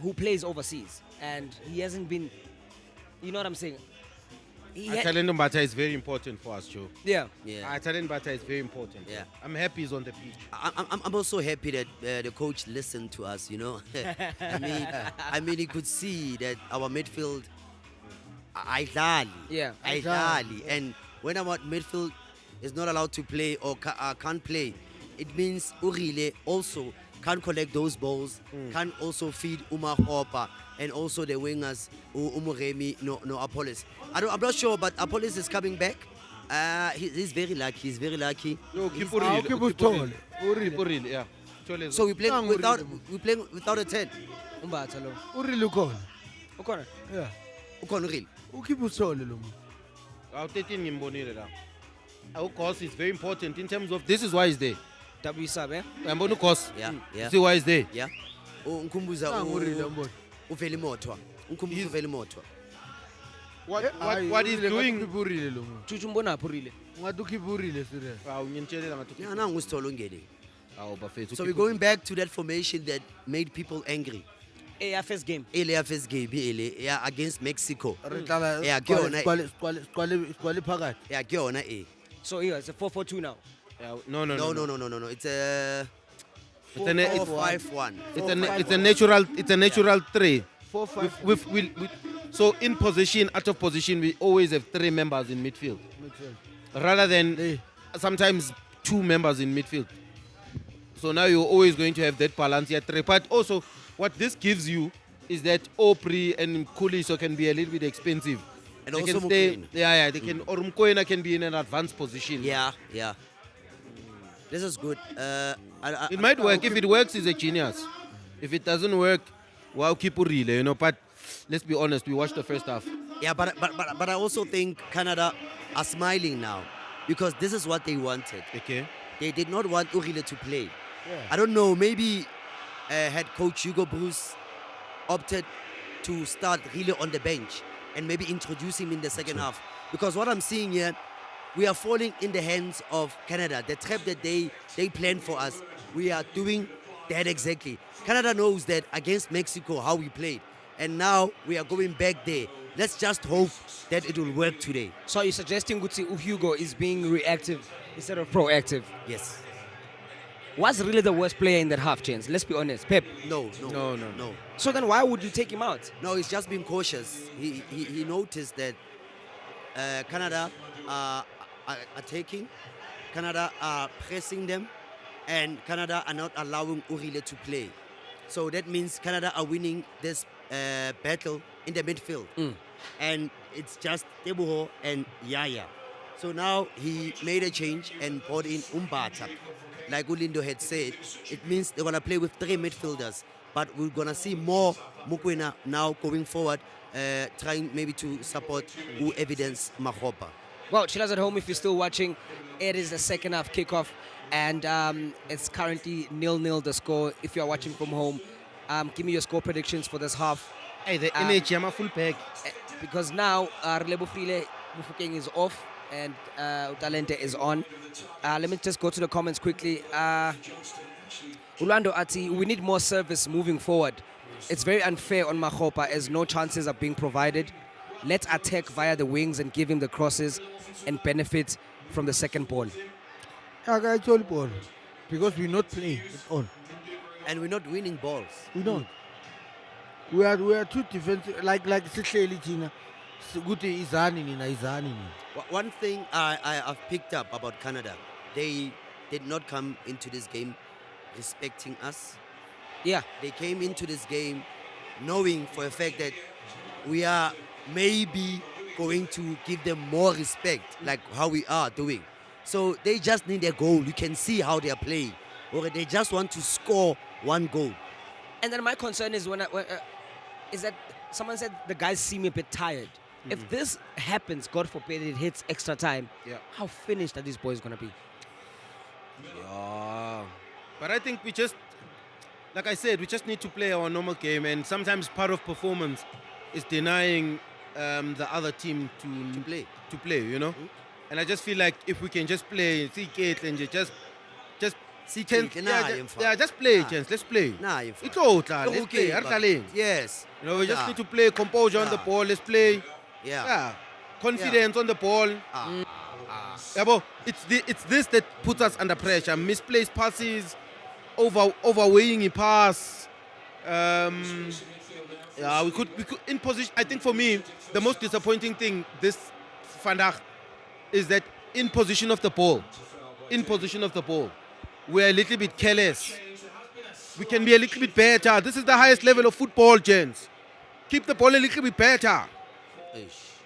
who plays overseas, and he hasn't been. You know what I'm saying? Talent Mbata is very important for us, Joe. Yeah. Yeah. Talent Mbata is very important. Yeah. I'm happy he's on the pitch. I'm also happy that the coach listened to us. You know, I mean, he could see that our midfield, Yeah. and when our midfield is not allowed to play or can't play, it means Urile also can't collect those balls, can also feed Umar Hopper and also the wingers Umuremi, no Apollos. I'm not sure, but Apollos is coming back. He's very lucky. He's very lucky. No, Khipha usithole. Uril, yeah. So we playing without a 10. Mbata lo. Urile ukhona. Ukhona? Yeah. Ukon Uril. Ukhipha usithole lo muntu. Our 13 ngimbonile la. Our course is very important in terms of this is why he's there. W sub, eh? Mbona course. Yeah. See why he's there. Yeah. Nkumbuza Urile mbona. uveli mothwa. Nkumbuza uveli mothwa. What he's doing. Ukhipha urile lo muntu. Chuchu mbona phurile. Ungathi ukhipha urile serious. Ngintshela ngathi. Yeah, nangu usithole ungene. Bafethu. So we're going back to that formation that made people angry. First game. FS game yeah, against Mexico. Yeah, kuyona. Squale phakathi. Yeah, kuyona eh. So yeah, it's a 4-4-2 now. No. No. It's a It's a 4-5-1. It's a natural 3. 4-5. So in position, out of position, we always have 3 members in midfield, rather than sometimes 2 members in midfield. So now you're always going to have that balance here 3. But also, what this gives you is that Opri and Kuliso can be a little bit expensive. And they also can stay, Mukwena. they can, or Mkoena can be in an advanced position. Yeah. This is good. It might work. If it works, he's a genius. If it doesn't work, well, keep it real, you know. But let's be honest, we watched the first half. Yeah, but I also think Canada are smiling now because this is what they wanted. Okay. They did not want Urile to play. Yeah. I don't know, maybe had coach Hugo Bruce opted to start really on the bench and maybe introduce him in the second half. Because what I'm seeing here, we are falling in the hands of Canada. The trap that they planned for us, we are doing that exactly. Canada knows that against Mexico, how we played. And now we are going back there. Let's just hope that it will work today. So you're suggesting Hugo is being reactive instead of proactive? Yes. Was really the worst player in that half, Chance? Let's be honest. Pep. No. So then why would you take him out? No, he's just being cautious. He noticed that Canada are attacking, Canada are pressing them, and Canada are not allowing Urile to play. So that means Canada are winning this battle in the midfield. And it's just Teboho and Yaya. So now he made a change and brought in Umbata. Like Ulindo had said, it means they're going to play with 3 midfielders. But we're going to see more Mokoena now going forward, trying maybe to support who evidence Mahopa. Well, chillers at home, if you're still watching, it is the second half kickoff, and it's currently 0-0 the score. If you're watching from home, give me your score predictions for this half. Hey, the energy, I'm a full pack. Because now Relebo Frile Mufokeng is off and Talente is on. Let me just go to the comments quickly. Ulando Ati, we need more service moving forward. It's very unfair on Mahopa as no chances are being provided. Let's attack via the wings and give him the crosses and benefit from the second ball. I told ball because we're not playing at all. And we're not winning balls. We don't. We are too defensive. Like Sihleli Tina, Guti Izani. One thing I've picked up about Canada, they did not come into this game respecting us. Yeah. They came into this game knowing for a fact that we are maybe going to give them more respect, like how we are doing. So they just need a goal. You can see how they are playing. Or they just want to score one goal. And then my concern is is that someone said the guys seem a bit tired. If this happens, God forbid it hits extra time, how finished are these boys going to be? Yeah. But I think we just, like I said, we just need to play our normal game, and sometimes part of performance is denying the other team to play, you know? And I just feel like if we can just play, just play, gents. Let's play. It's all, let's play. Yes. You know, we just need to play composure on the ball. Let's play. Yeah. Confidence on the ball. It's this that puts us under pressure. Misplaced passes, overweighing a pass. We could in position. I think for me, the most disappointing thing this Vandag is that in position of the ball, we're a little bit careless. We can be a little bit better. This is the highest level of football, gents. Keep the ball a little bit better.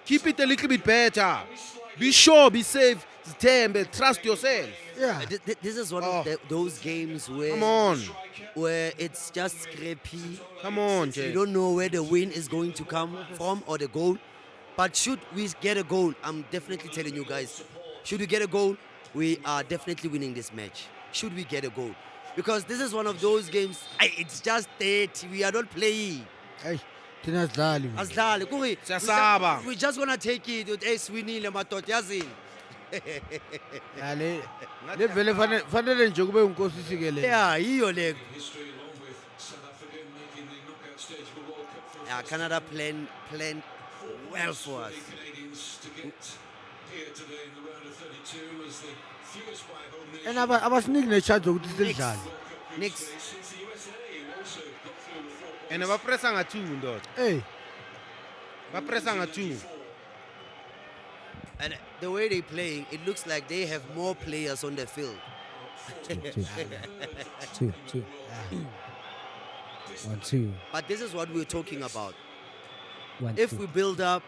Keep it a little bit better. Be sure, be safe, trust yourself. Yeah. This is one of those games where, where it's just scrappy. Come on, Jay. You don't know where the win is going to come from or the goal. But should we get a goal, I'm definitely telling you guys, should we get a goal, we are definitely winning this match. Should we get a goal? Because this is one of those games, it's just 30, we are not playing. Hey, Azdali. We're just going to take it with ace winning Lematot Yazin. Yeah, Canada planned well for us. And I was making a chance to this. Next. And we're pressing a 2, dog. Hey. We're pressing a 2. And the way they're playing, it looks like they have more players on the field. Two. 1, 2. But this is what we're talking about. 1, If 2. we build up,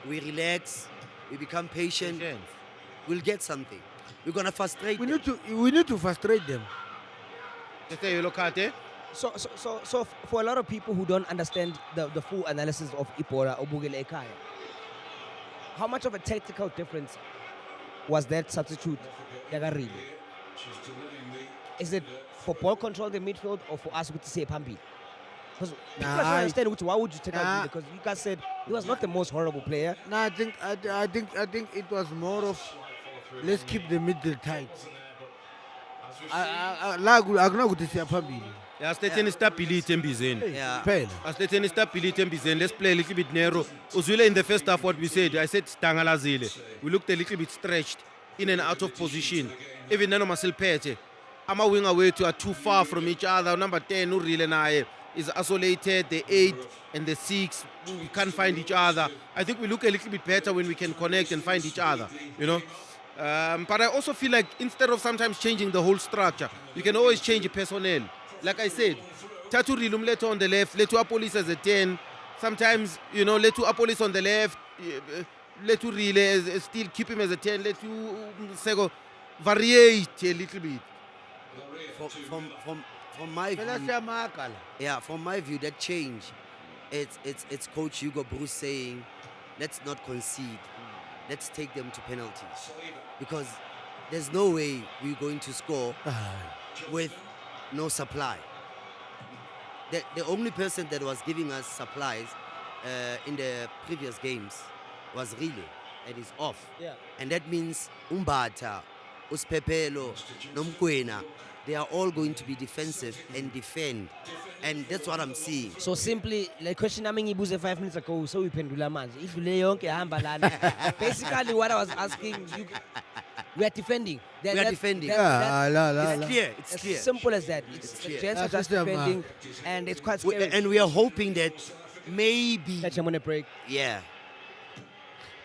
we relax, we become patient, we'll get something. We're gonna frustrate them. We need to frustrate them. Let's say you look at it. So for a lot of people who don't understand the full analysis of Ipora or Bugele Ekaya, how much of a tactical difference was that substitute, Yagarili? Is it for ball control in the midfield or for us to say Pambi? Because people don't understand why would you take out because you guys said he was not the most horrible player. No, I think it was more of let's keep the middle tight. I'm not going to say Pambi. Yeah, let's stability in Bizin. Yeah. Let's stability in Bizin. Let's play a little bit narrow. Uzwile in the first half, what we said, I said Stangalazile. We looked a little bit stretched in and out of position. Even Nano Masil Pete. I'm a wing away to are too far from each other. Number 10, Urile is isolated. The 8 and the 6, we can't find each other. I think we look a little bit better when we can connect and find each other. You know, But I also feel like instead of sometimes changing the whole structure, you can always change the personnel. Like I said, Tatu Rilum Leto on the left, Leto Apolis as a 10. Sometimes, Leto Apolis on the left, Leto Rile still keep him as a 10. Leto Sego variate a little bit. From my view, from my view, that change, it's Coach Hugo Bruce saying, let's not concede, let's take them to penalties, because there's no way we're going to score with no supply. The only person that was giving us supplies in the previous games was Rile, and he's off. Yeah. And that means Umbata, Uspepelo, Nomkwena, they are all going to be defensive and defend. And that's what I'm seeing. So simply, the question I mean, 5 minutes ago, so we pendula man. If you lay on basically what I was asking, we are defending. We are defending. It's clear. It's As clear. simple as that. It's It's the clear. Gents are just defending, and it's quite scary. And we are hoping that maybe, Catch them on a break. yeah.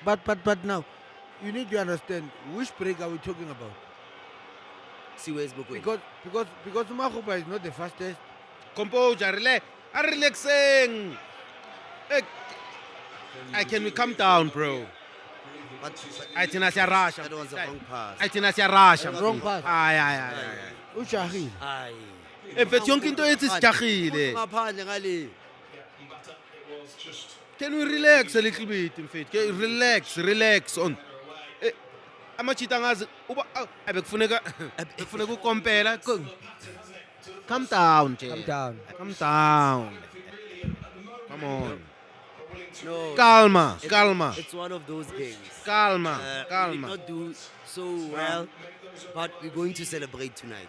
But now, you need to understand which break are we talking about? See where's Bukwena. Because Mahopa is not the fastest. Composure, relaxing. Can we come down, bro? But I think I rush. that was a wrong pass. I think I rush. Wrong pass. Aye. Ushahil. Aye. In fact, yonke into ethi sijahile. Ngaphandle ngale. Can we relax a little bit, in fact? Relax on. Amachita ngazi uba abekufuneka ukukompela. Calm down, Jay. Calm down. Come on. No. Calma. It's one of those games. Calma. We did not do so well, but we're going to celebrate tonight.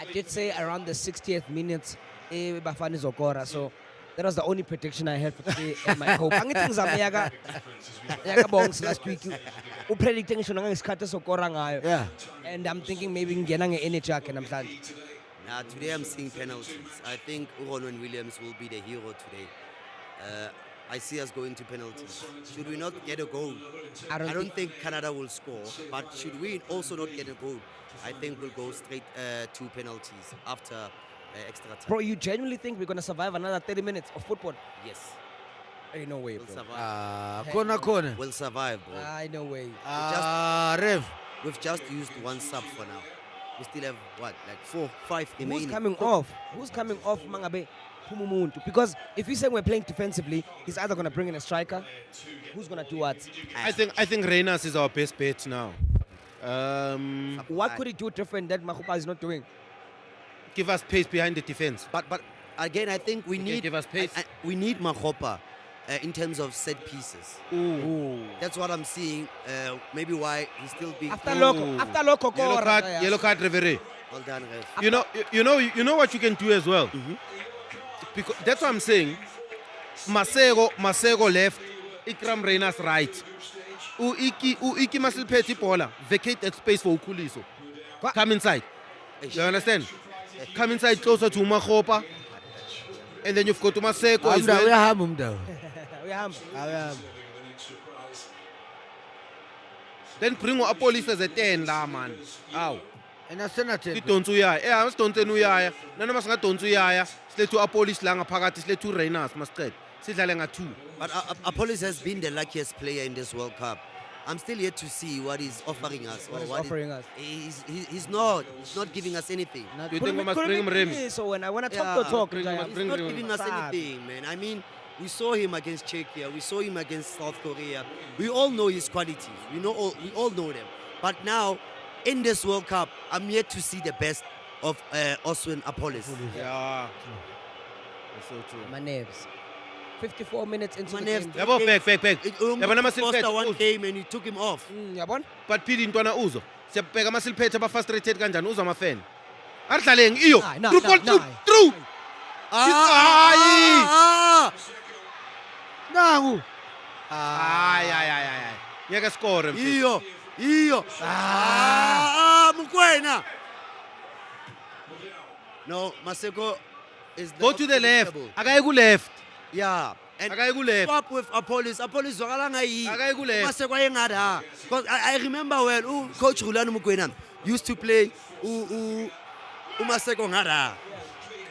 I did say around the 60th minute, Bafana is Okora. So that was the only prediction I had for today and my hope. Angithi ngizama yaka bongs last week. Predicting shona ngesikhathi sokora ngayo. Yeah. And I'm thinking maybe ngena nge-energy yakhe namhlanje. Now, today I'm seeing penalties. I think Ronwen Williams will be the hero today. I see us going to penalties. Should we not get a goal? I don't think Canada will score, but should we also not get a goal, I think we'll go straight to penalties after extra time. Bro, you genuinely think we're going to survive another 30 minutes of football? Yes, Ain't no way, we'll bro. survive. Corner. We'll survive, bro. No way. Rev. We've just used one sub for now. We still have, what, like 4, 5 remaining. Who's coming off? Who's coming off, Mangabe? Pumumuntu? Because if you say we're playing defensively, he's either going to bring in a striker. Who's going to do what? I think Reynas is our best bet now. What could he do different that Mahupa is not doing? Give us pace behind the defense. But again, I think we need give us pace. we need Mahopa in terms of set pieces. Ooh. That's what I'm seeing. Maybe why he's still being After Loco, Yellow card, referee. well done, ref. You know what you can do as well. Because that's what I'm saying. Masego left, Ikram Reynas right. Iki Masilpeti Pola, vacate that space for Ukuliso. Come inside. You understand? Come inside closer to Mahopa. And then you've got to Masego as We well. have him down. Then bring a police as a 10 la man. Ow. And a senator. Don't you ya? Yeah, don't you ya? None of us got don't you ya? Slay to a police lang a pagat, slay to Reynas, must trade. Sidlalenga 2. But Apollos has been the luckiest player in this World Cup. I'm still yet to see what he's offering us. What he's offering us. He's not giving us anything. You think we must bring him Remy? So when I talk, bring him. He's not giving us anything, man. I mean, we saw him against Czechia. We saw him against South Korea. We all know his qualities. We all know them. But now, in this World Cup, I'm yet to see the best of Oswin Apollos. Yeah. That's so true. My nerves. 54 minutes into the Nerves. game. Yabo, back. It only Yabona cost Masilpet, one Uzo. game and you took him off. Yabon? But Pidi Ntwana Uzo. Siyabheka Masilpethe ba frustrated kanjani Uzo amafan. Adlaleng iyo. Through ball through. Nangu. Ay. Ngeke score. Iyo. Mukwena. No, Maseko is Go to the left. unpredictable. Akaye ku left. Yeah, And Akayi ku-left. swap with Apollos. Apollos zwakala ngayi. Akayi ku-left. Maseko ayengada. Because I remember well, Coach Rulani Mokoena used to play Maseko ngada.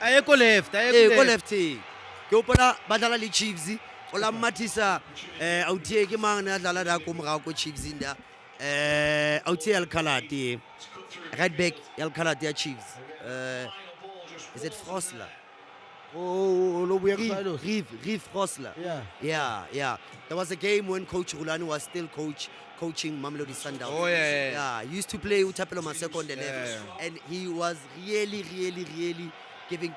Ayeko left. Go lefty. Ke hopola ba dlala le Chiefs. Ola Matisa Autie ke mang na dlala da ko morao ko Chiefs inda. Autie Alcalati. Right back Alcalati Chiefs. Is it Frosler? Oh, Reeve Frosler. Yeah. There was a game when Coach Rulani was still coaching Mamelodi Sundowns. Oh, yeah. He used to play Utapelo Maseko on the left. And he was really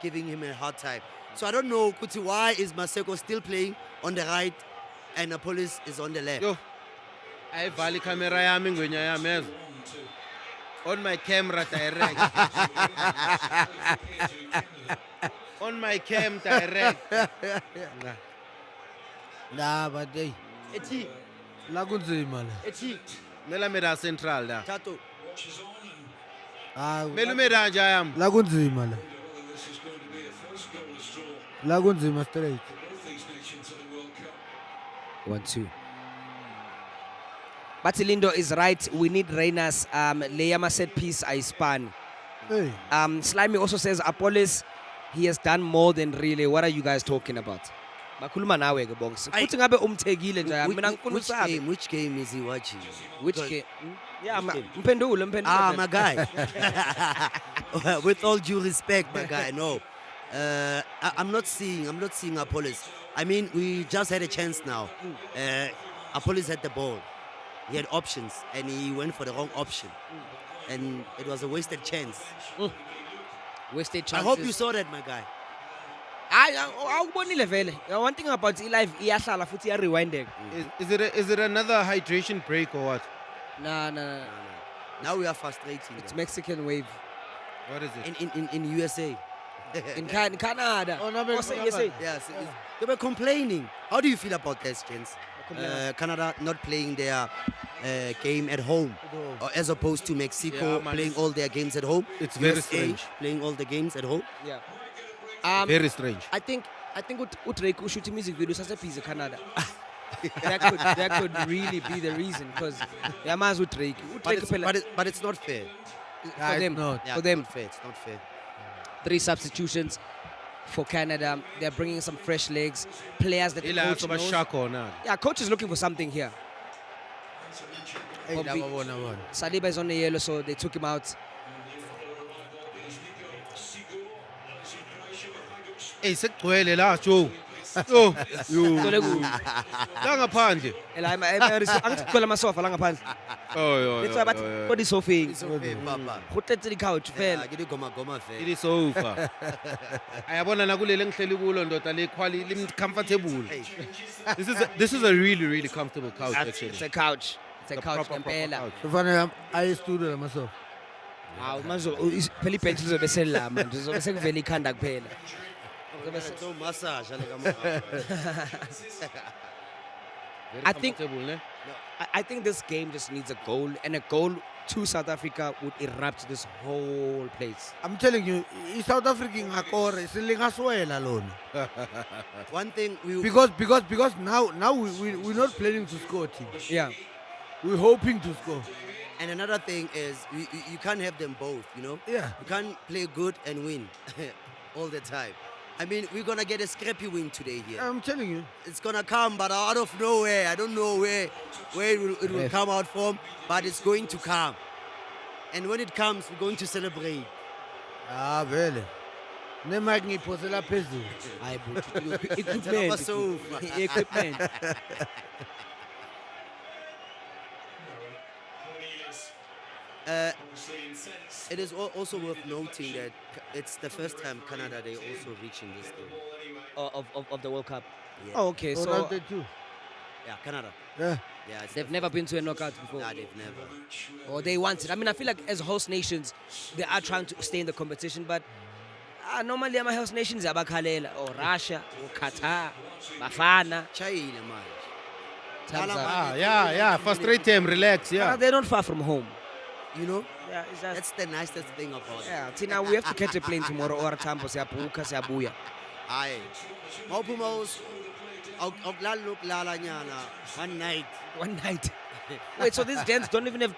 giving him a hard time. So I don't know, Kuti, why is Maseko still playing on the right and Apollos is on the left? Yo, ayivali camera yami ngwenya yami ezo. On my camera direct. On my cam direct. Nah, but hey, Eti, lakunzima la. Eti, Mela mera central da. Tato. Ah, Melu mera nja yami. lakunzima la. Lakunzima straight. 1-2. Batilindo is right. We need Reyners. Leyama set piece I span. Hey, Slimy also says Apollos, he has done more than really. What are you guys talking about? Bakhuluma nawe ke bonke. Futhi ngabe umthekile nje mina ngifuna usabe. Which game is he watching? Which game? Yeah, mphendule. My guy. With all due respect, my guy, no. I'm not seeing Apollos. I mean, we just had a chance now. Apollos had the ball. He had options, and he went for the wrong option. And it was a wasted chance. Wasted chances. I hope you saw that, my guy. Awubonile vele. One thing about live iyahlala futhi iya rewinding. Is it another hydration break or what? Nah. Now we are frustrating. It's them. Mexican wave. What is it? In USA. In Canada. Oh, no, What's it you say? Yes, they were complaining. How do you feel about that, gents? Canada not playing their game at home, or as opposed to Mexico playing all their games at home. It's very USA strange. playing all the games at home. Yeah. Very strange. I think Drake will shoot music videos as a piece of Canada. that could really be the reason because Yamas with Drake. But it's not fair. For them. not. Yeah, For them. it's not fair. It's not fair. 3 substitutions for Canada. They're bringing some fresh legs, players that the coach knows. Yeah, coach is looking for something here. Hey, Bobby. Saliba is on the yellow, so they took him out. Hey, sekugcwele la Joe. Yo. Kule ku- La ngaphandle. Angithi kugcwele amasofa la ngaphandle. That's why bathi kodi sofeng. It's okay, Papa. Go tletse di-couch Yeah, fela. get it goma fair. It is sofa. Ayabona nakulele ngihleli kulo ndoda le comfortable. Hey, This is a really comfortable couch actually. It's a couch. It's a couch proper ngempela. couch. Kufanele ayistudio myself. Hawu manje phela ibhench lizobe selila manje. Lizobe sekuvela ikhanda kuphela. so massage. like a- Very I think- comfortable, ne? I think this game just needs a goal, and a goal to South Africa would erupt this whole place. I'm telling you, South African akore silingaswela lona. One thing we Because now we're not planning to score, team. Yeah. We're hoping to score. and another thing is you can't have them both. You know. Yeah. You can't play good and win all the time. I mean, we're gonna get a scrappy win today here. I'm telling you. It's gonna come, but out of nowhere. I don't know where it will come out from, but it's going to come. And when it comes, we're going to celebrate. Ah, vele. Nemike ngiphosela phezulu. Hayi but Tell equipment. us so. Equipment. It is also worth noting that it's the first time Canada they also reaching this thing. Of the World Cup. Yeah. Oh, okay. So Ronaldo too. Yeah, Canada. Yeah. Yeah, it's they've never been to a knockout before. Nah, they've never. Or they want it. I mean, I feel like as host nations, they are trying to stay in the competition, but normally my host nations are Bakhalela or Russia or Qatar, Bafana. Chile, man. Tanzania. Yeah. Frustrate them, relax, yeah. They're not far from home. You know, Yeah, it's just, that's the nicest thing about it. yeah. See, now we have to catch a plane tomorrow or a tambo siyabuka siyabuya. Aye. Mawuphuma One night. One night. Wait, so these gents don't even have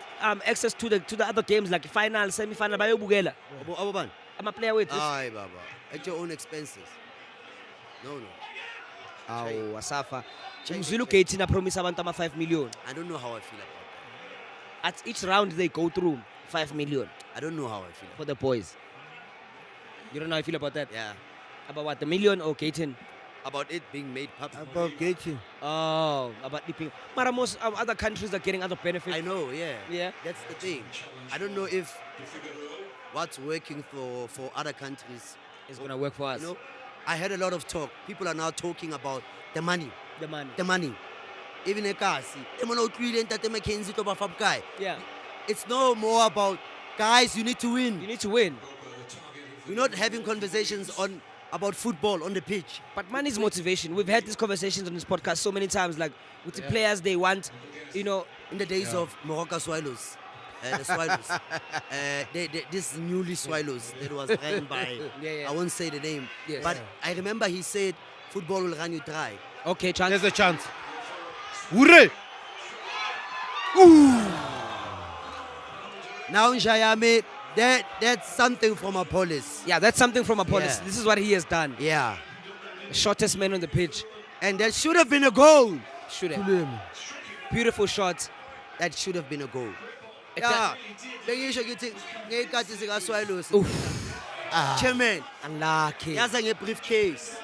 access to the other games like final, semi-final. Bayobugela. Aboban. I'm a player with this. Aye, Baba. At your own expenses. No. Oh, Asafa. Zulu Katina promise abantu 5 million. I don't know how I feel about that. At each round they go through 5 million I don't know how I feel. for the boys. You don't know how you feel about that? Yeah. About what, the million or Katin? About it being made public. About getting. Oh, about dipping. But most other countries are getting other benefits. I know, yeah. Yeah. That's the thing. I don't know if what's working for other countries It's gonna work for us. You know, I heard a lot of talk. People are now talking about the money. The money. The money. Even a Kasi. Yeah. It's no more about guys, you need to win. You need to win. We're not having conversations about football on the pitch. But money is motivation. We've had these conversations on this podcast so many times. Like with the players, they want, you know. In the days of Morocco Swallows, the Swallows, this newly Swallows that was ran by, I won't say the name, Yes. but I remember he said, football will run you dry. Okay, chance. There's a chance. Hooray! Now in Shayame, that's something from Apollos. Yeah, that's something from Apollos. Yeah. This is what he has done. Yeah. The shortest man on the pitch. And that should have been a goal. Should have. Beautiful shot. That should have been a goal. It Yeah. Bengisho ngithi ngekhathi sika Swallows. Chairman, Unlucky. yaza ngebriefcase.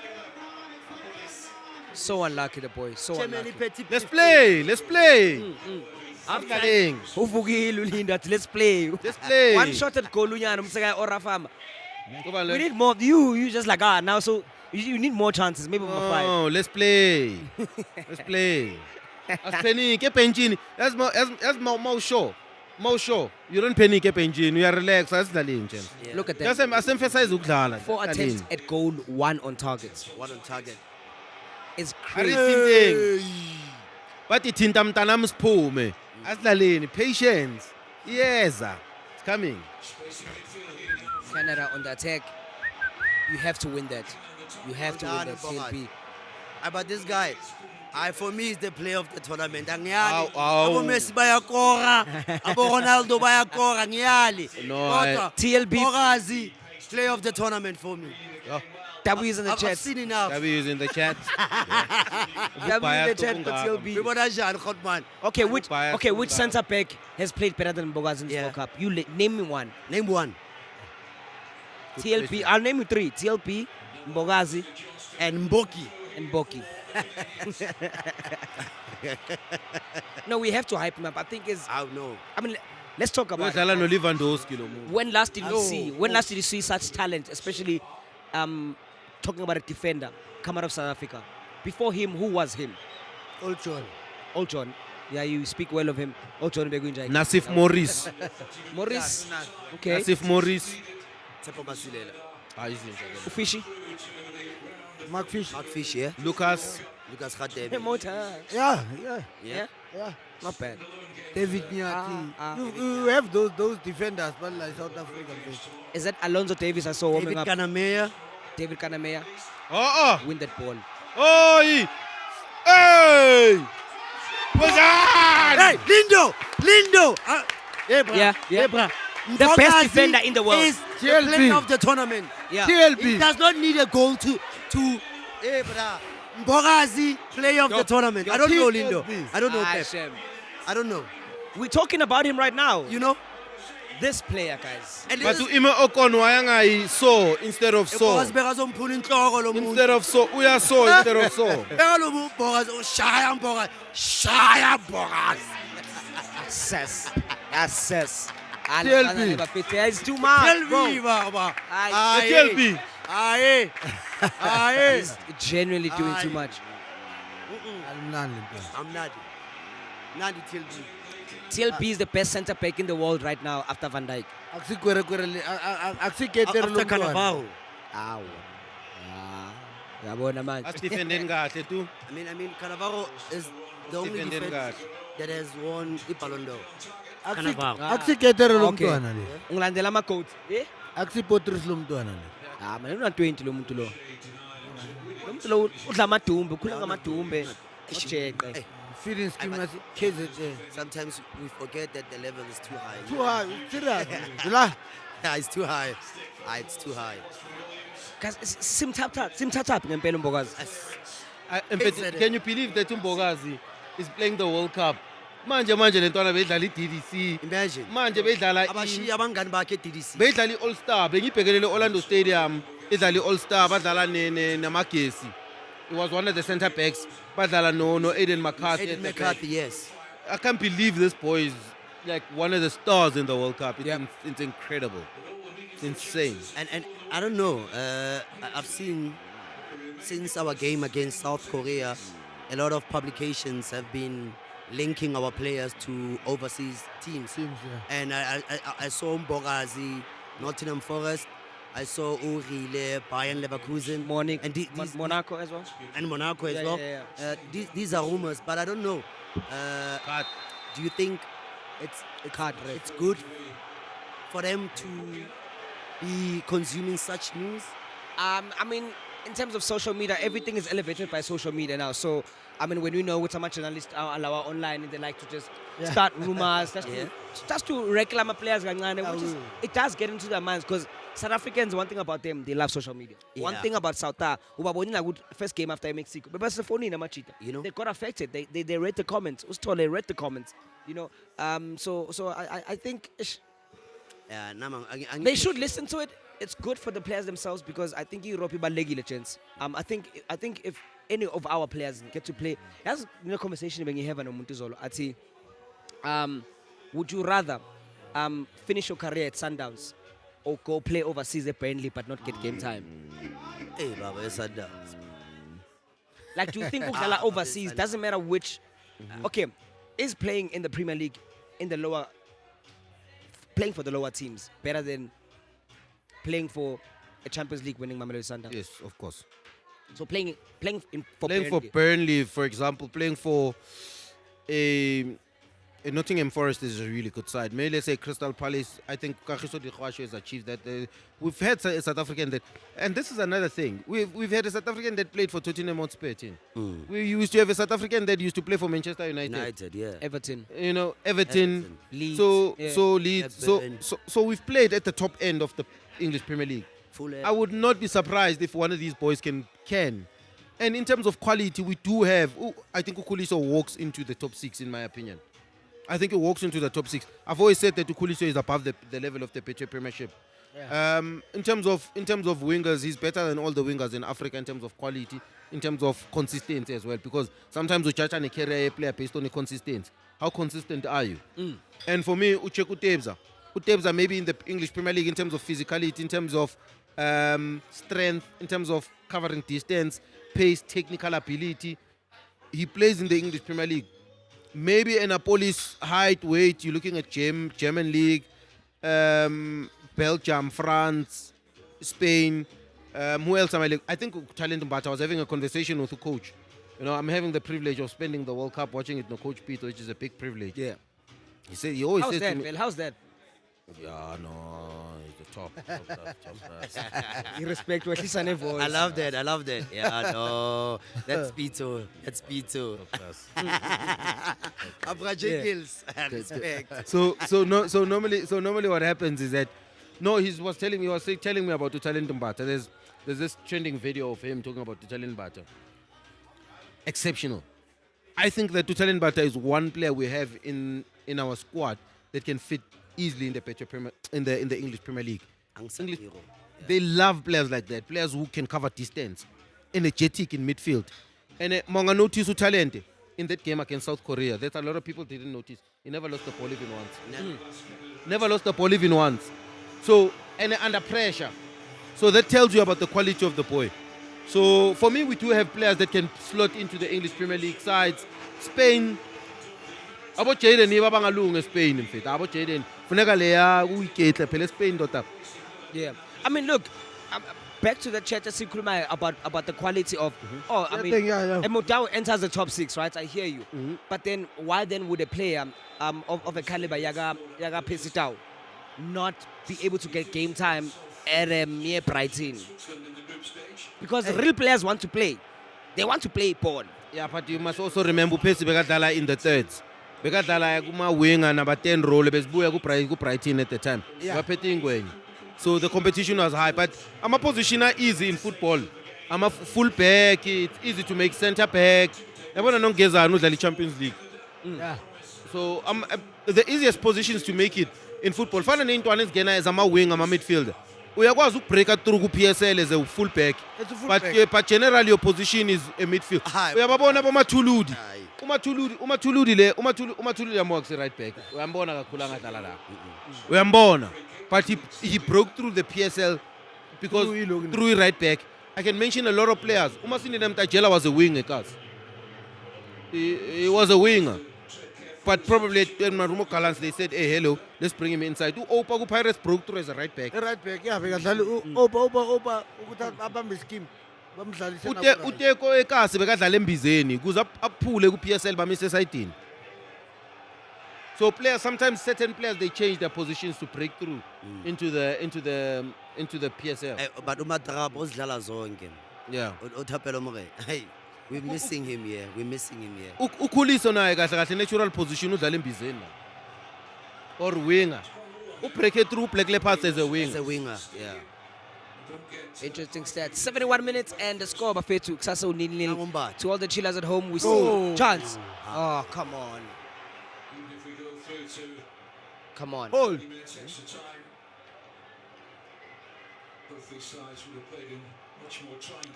So unlucky, the boy. So Chairman unlucky. iphethe. Let's play. Let's play. After thing. Uvukile ulinda athi, let's play. Let's play. One shot at goal unyana umseka orafama. We need more. You just like now. So you need more chances. Maybe number 5. No, let's play. Let's play. As panic, pension. As more show. More show. You don't panic, pension. You are relaxed. As the link. Look at Just that. as emphasize ukudlala. 4 attempts at goal, 1 on target. One on target. It's Are you crazy. thinking? But ithinta mntana msiphume. Asilaleni, patience. Yes, it's coming. Canada on the attack. You have to win that. You have to win that. Mbuyane, TLP. But this guy, for me, is the player of the tournament. Ow, Angiyali. ow. Abo Messi bayakora. Abo Ronaldo bayakora. Angiyali. No, Kodwa, TLB. Bogazi, player of the tournament for me. Oh, W is in the I've chat. seen enough. W is in the chat. W in the chat for TLB. Bibona njani, Khotman? Okay, Bias which Mbuyane. centre back has played better than Bogazi in this Yeah. World Cup? You name me one. Name one. TLP. I'll name you 3. TLP, Bogazi, And Mboki. and Boki. No, we have to hype him up. I think is. I know. I mean, let's talk about it. Udlala no Lewandowski lo muntu. When last did you No. see? When last did you see such talent, especially talking about a defender come out of South Africa? Before him, who was him? Old John. Old John. Yeah, you speak well of him. Old John Begunjai. Nasif Morris. Morris. Okay. Nasif Morris. Tsepo Masilela. Fishy. Mark Fish. Mark Fish, yeah? Lucas. Lucas Radebe. Motor. Yeah. Yeah. Not bad. David Nyati. Ah. You have those defenders, but like South African fish. Is that Alonso Davis I saw warming David up? Kanamea. David Kanamea. Oh, Win that ball. Oi! Hey! What's that? Hey, Lindo. Hey, bra. Yeah. Hey, bra. The best Bogazi defender in the world. is the TLB. player of the tournament. Yeah. He TLB. does not need a goal to hey, bra. Bogazi, player of the tournament. I don't know Lindo. TLB. I don't know Ah, Pep. shame. I don't know. We're talking about him right now. You know? This player, guys. And But Ime Ocon wayangayi so instead of so. Bogazi bekazompula inhloko lo muntu. Instead of so, uya so instead of so. Beka lo Bogazi, shaya Bogazi. Access. TLB. It's too much, Tell bro. me, baba. Aye. TLB. Aye. He's genuinely doing too much. I'm not. I'm Nadi. Nadi TLB. TLP is the best centre back in the world right now after Van Dijk. After After Cannavaro. Ow. Yabona manje. Asifendeni kahle tu. I mean, Cannavaro is the only Defending defender kahle. that has won the Ballon d'Or. Aksiketero lo Okay. mntwana le. Ungilandela ama-codes. Eh? Aksipotris lo mntwana le. Man, una 20 lo muntu lo. Lo umuntu lo udla amadumbe ukhula ngamadumbe ujeqe Hey, Feeding scheme as KZN. sometimes we forget that the level is too high. Too high. Serious. La. Yeah, it's too high. It's too high. guys simthatha ngempela umbokazi In fact, can you believe that Umbogazi is playing the World Cup? Manje lentwana bedlala i-DDC. Imagine. Manje bedlala Abashiya abangani bakhe DDC. bedlala i-All Star. Bengibhekelele Orlando Stadium. Idlala i-All Star badlala namagesi. He was one of the centre backs. Badlala no Aiden McCarthy. Eddie at the back. McCarthy, yes. I can't believe this boy is like one of the stars in the World Cup. It's incredible. It's insane. And I don't know. I've seen since our game against South Korea, a lot of publications have been linking our players to overseas teams. Teams, yeah. And I saw Mbogazi, Nottingham Forest. I saw Urile, Bayern Leverkusen, and Monaco as well and Monaco as Yeah, well. yeah, These are rumors, but I don't know. Cut. Do you think it's good for them to be consuming such news? I mean, in terms of social media, everything is elevated by social media now. So, I mean, when we know with much journalists are online and they like to just start rumors, just to reclaim players, which is, it does get into their minds because South Africans, one thing about them, they love social media. One thing about South first game after Mexico, but You know? they got affected. They read the comments. They read the comments. You know, so I think they should listen to it. It's good for the players themselves because I think Europe is chance. I think if any of our players get to play, that's conversation when you have an Omuntuzolo. I say, would you rather finish your career at Sundowns or go play overseas at Burnley but not get game time? Hey, Baba, yes, I do. Like, do you think Ukala overseas doesn't matter which? Okay, is playing in the Premier League playing for the lower teams better than playing for a Champions League winning Mamelodi Sundowns? Yes, of course. So playing for Burnley, for example, playing for a Nottingham Forest is a really good side. Maybe let's say Crystal Palace. I think Kagiso Dikgwashe has achieved that. We've had a South African that, and this is another thing. We've had a South African that played for Tottenham Hotspur team. We used to have a South African that used to play for Manchester United. Everton. You know, Everton. Leeds. So Leeds. Everton. So we've played at the top end of the English Premier League. I would not be surprised if one of these boys can. And in terms of quality, we do have. I think Ukhuliso walks into the top 6 in my opinion. I think he walks into the top 6. I've always said that Ukhuliso is above the level of the Petro Premiership. Yeah. In terms of wingers, he's better than all the wingers in Africa in terms of quality, in terms of consistency as well. Because sometimes we judge a career player based on the consistency. How consistent are you? And for me, Ucheku Utebza maybe in the English Premier League in terms of physicality, in terms of strength, in terms of covering distance, pace, technical ability. He plays in the English Premier League. Maybe Annapolis height, weight, you're looking at German League, Belgium, France, Spain. Who else am I looking? I think Talent Mbata. I was having a conversation with the coach. You know, I'm having the privilege of spending the World Cup watching it with Coach Peter, which is a big privilege. Yeah. He always says to me, Well, how's that? yeah, no, it's the top class. You respect what he's saying. I love that. Yeah, no. That's Pito. Top class. Abraje Gills. Respect. So normally what happens is that he was telling me about the Talent Mbata. There's this trending video of him talking about the Talent Mbata. Exceptional. I think that Talent Mbata is one player we have in our squad that can fit easily in the English Premier League. They love players like that, players who can cover distance, energetic in midfield. And Monga notice talent in that game against South Korea. That a lot of people didn't notice. He never lost the ball even once. Never lost the ball even once. So, and under pressure. So that tells you about the quality of the boy. So for me, we do have players that can slot into the English Premier League sides. Spain. About Jaden, he was Spain in fact. About Jaden, Funega we get Spain. Yeah. I mean, look, back to the chat about the quality of. Emodao enters the top 6, right? I hear you. But then, why then would a player of a caliber Yaga Pesitao not be able to get game time at near Brighton. Because real players want to play. They want to play ball. Yeah, but you must also remember Pesi Begadala in the thirds. Begadala kuma winger number 10 role besbuya ku Brighton at the time. Yeah. Waphethe ingwenye. So the competition was high, but I'm a positioner easy in football. I'm a full back, it's easy to make centre back. Yabona nongezana udlala Champions League. Yeah. So the easiest positions to make it in football. Fana neintwana ezigena as ama wing, ama midfielder. Uyakwazi ukubreaka through ku PSL as a full back. It's a full But back. but generally your position is a midfield. Aye. Uyababona bomathuludi. Aye. Umathuludi yamo akuse right back. Uyambona kakhulu angadlala la. Uyambona. But he broke through the PSL because through right back. I can mention a lot of players. Umasini Mtajela was a winger, cuz. He was a winger. But probably at Marumo Kalans, they said, hey, hello, let's bring him inside. Opa Pirates broke through as a right back. The right back, yeah, bekadlala opa ukuthi abambe scheme. Bamdlalise Uteko ekasi bekadlala embizeni kuze aphule ku PSL bamise esayidini. So players, sometimes certain players, they change their positions to break through into the PSL. But uMatrabo uzidlala zonke. Yeah. Uthapelo more. Hey, we're missing him here. Ukhuliso naye kahle kahle natural position udlala embizeni. Or winger. Ubreak through Black Leopards as a As winger. a winger, yeah. Interesting stats. 71 minutes and the score Bafethu Kusasa 0-0. Nangombala. To all the chillers at home, we see Oh. chance. Oh, come on. Come on. Hold.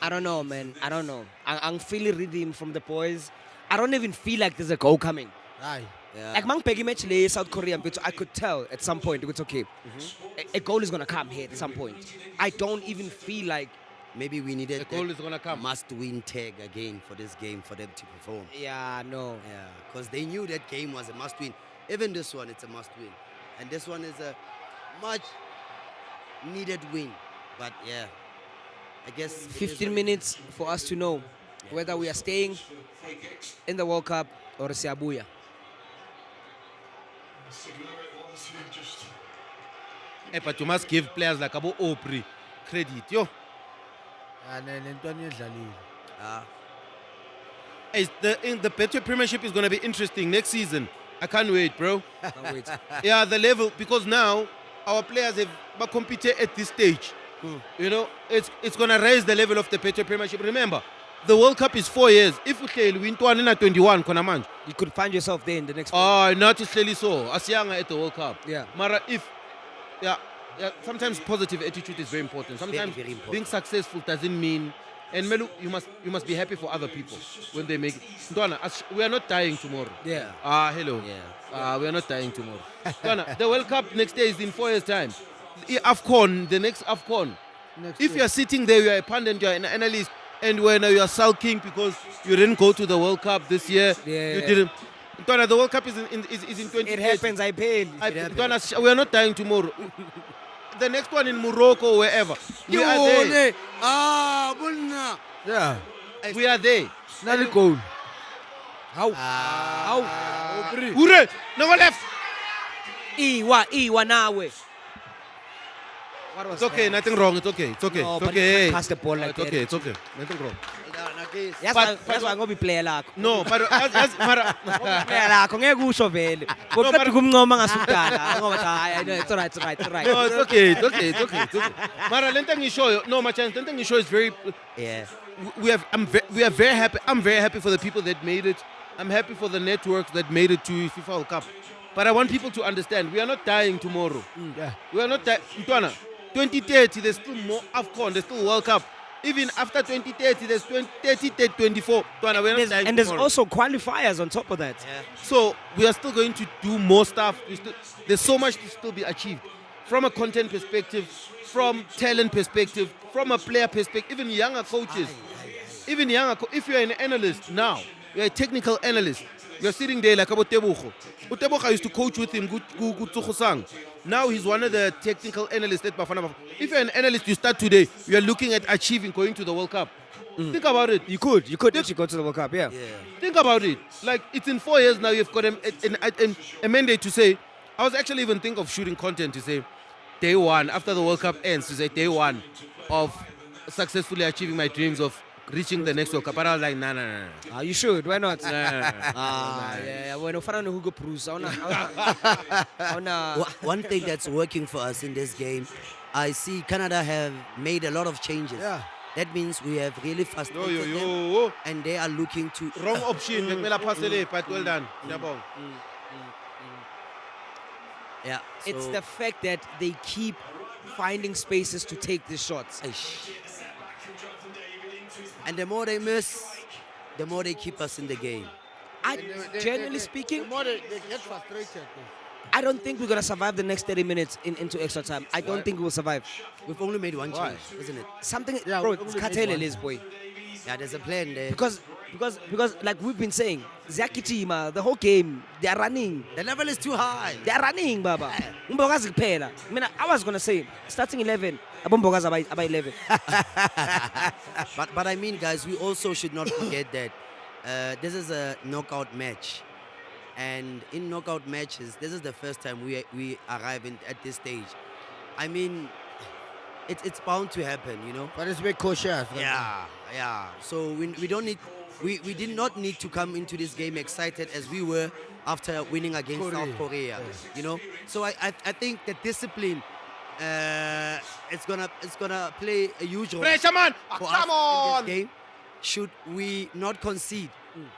I don't know, man. I don't know. I'm feeling rhythm from the boys. I don't even feel like there's a goal coming. Aye. Yeah. Like Mang Peggy match lay South Korea, but I could tell at some point it's okay. A goal is gonna come here at some point. I don't even feel like Maybe we needed The goal is gonna come. must-win tag again for this game for them to perform. yeah, no. Yeah, because they knew that game was a must-win. Even this one, it's a must-win. And this one is a much-needed win. But yeah, I guess... it is 15 what it minutes for us to know whether we are staying in the World Cup or Siabuya. But you must give players like Abo Opri credit. Yo. Nentwana yedlalile. Ah, The Betway Premiership is going to be interesting next season. I can't wait, bro. Can't wait. Yeah, the level, because now our players have competed at this stage. You know, it's going to raise the level of the Betway Premiership. Remember, the World Cup is 4 years. If we win 21, kona manje. You could find yourself there in the next Not necessarily so. Asiyanga at the World Cup. Yeah. Mara, sometimes positive attitude is very important. Sometimes very important. being successful doesn't mean, and Melu, you must be happy for other people when they make it. Ntwana, we are not dying tomorrow. Yeah. Hello. yeah. We are not dying tomorrow. Ntwana, the World Cup next day is in 4 years' time. The next AFCON. If you are sitting there, you are a pundit, you are an analyst, and when you are sulking because you didn't go to the World Cup this year, you didn't. Ntwana, the World Cup is in 2030. It happens, I pay. Ntwana, we are not dying tomorrow. The next one in Morocco, wherever. We are there. Yeah. We are there. Not a goal. How? Ure, no left. Iwa nawe. What was It's okay, that? nothing wrong. It's okay. It's okay. No, it's but you okay. can't pass the ball like It's that. okay. It's okay. Nothing wrong. That's But- why I'm going to be player lakho. No, but Mara, Player lakho ngeke usho vele. Ngokuqeda kumncoma ngasukudala. Ngoba I know it's all right. no, it's okay. It's okay. It's okay. It's okay. Mara, lento ngisho, no, my chance. Lento ngisho is very. Yeah. We are very happy. I'm very happy for the people that made it. I'm happy for the networks that made it to FIFA World Cup. But I want people to understand we are not dying tomorrow. Yeah. We are not dying. 2030, there's still more AFCON, there's still World Cup. Even after 2030, there's 2030, 24. We're not dying And there's tomorrow. also qualifiers on top of that. So we are still going to do more stuff. There's so much to still be achieved. From a content perspective, from talent perspective, from a player perspective, even younger coaches. If you're an analyst now, you're a technical analyst, you're sitting there like about Tebogo. Tebogo used to coach with him, Gutsukhosang. Now he's one of the technical analysts at Bafana. If you're an analyst, you start today, you're looking at achieving going to the World Cup. Think about it. You could actually go to the World Cup, yeah. Think about it. Like, it's in 4 years now, you've got a mandate to say, I was actually even thinking of shooting content to say, day one, after the World Cup ends, to say day one of successfully achieving my dreams of reaching the next World Cup. But I was like, nah. You should. Why not? Nah. Yeah. When ufana no Hugo Bruce, ona. One thing that's working for us in this game, I see Canada have made a lot of changes. Yeah. That means we have really frustrated them, Yo. and they are looking to Wrong option. Bekumela phasele, but well done. Siyabonga. Yeah, It's so- the fact that they keep finding spaces to take the shots. Aish. And the more they miss, the more they keep us in the game. Generally speaking, the more they get frustrated. I don't think we're gonna survive the next 30 minutes into extra time. I don't think we'll survive. We've only made one Why? change, isn't it? Something, Yeah, bro, we it's only made cartel one. is boy. Yeah, there's a plan there. Because like we've been saying, Zakitima, the whole game, they are running. The level is too high. They are running, Baba. Umbogazi kuphela. I mean, I was gonna say, starting 11, abombogazi about 11. But I mean, guys, we also should not forget that this is a knockout match. And in knockout matches, this is the first time we arrive at this stage. I mean, it's bound to happen, you know? But it's very cautious. Yeah. So we don't need, we did not need to come into this game excited as we were after winning against Korea. South Korea, you know? So I think the discipline, it's gonna play a huge role Pressure, man. for Come us on. in this game. Should we not concede,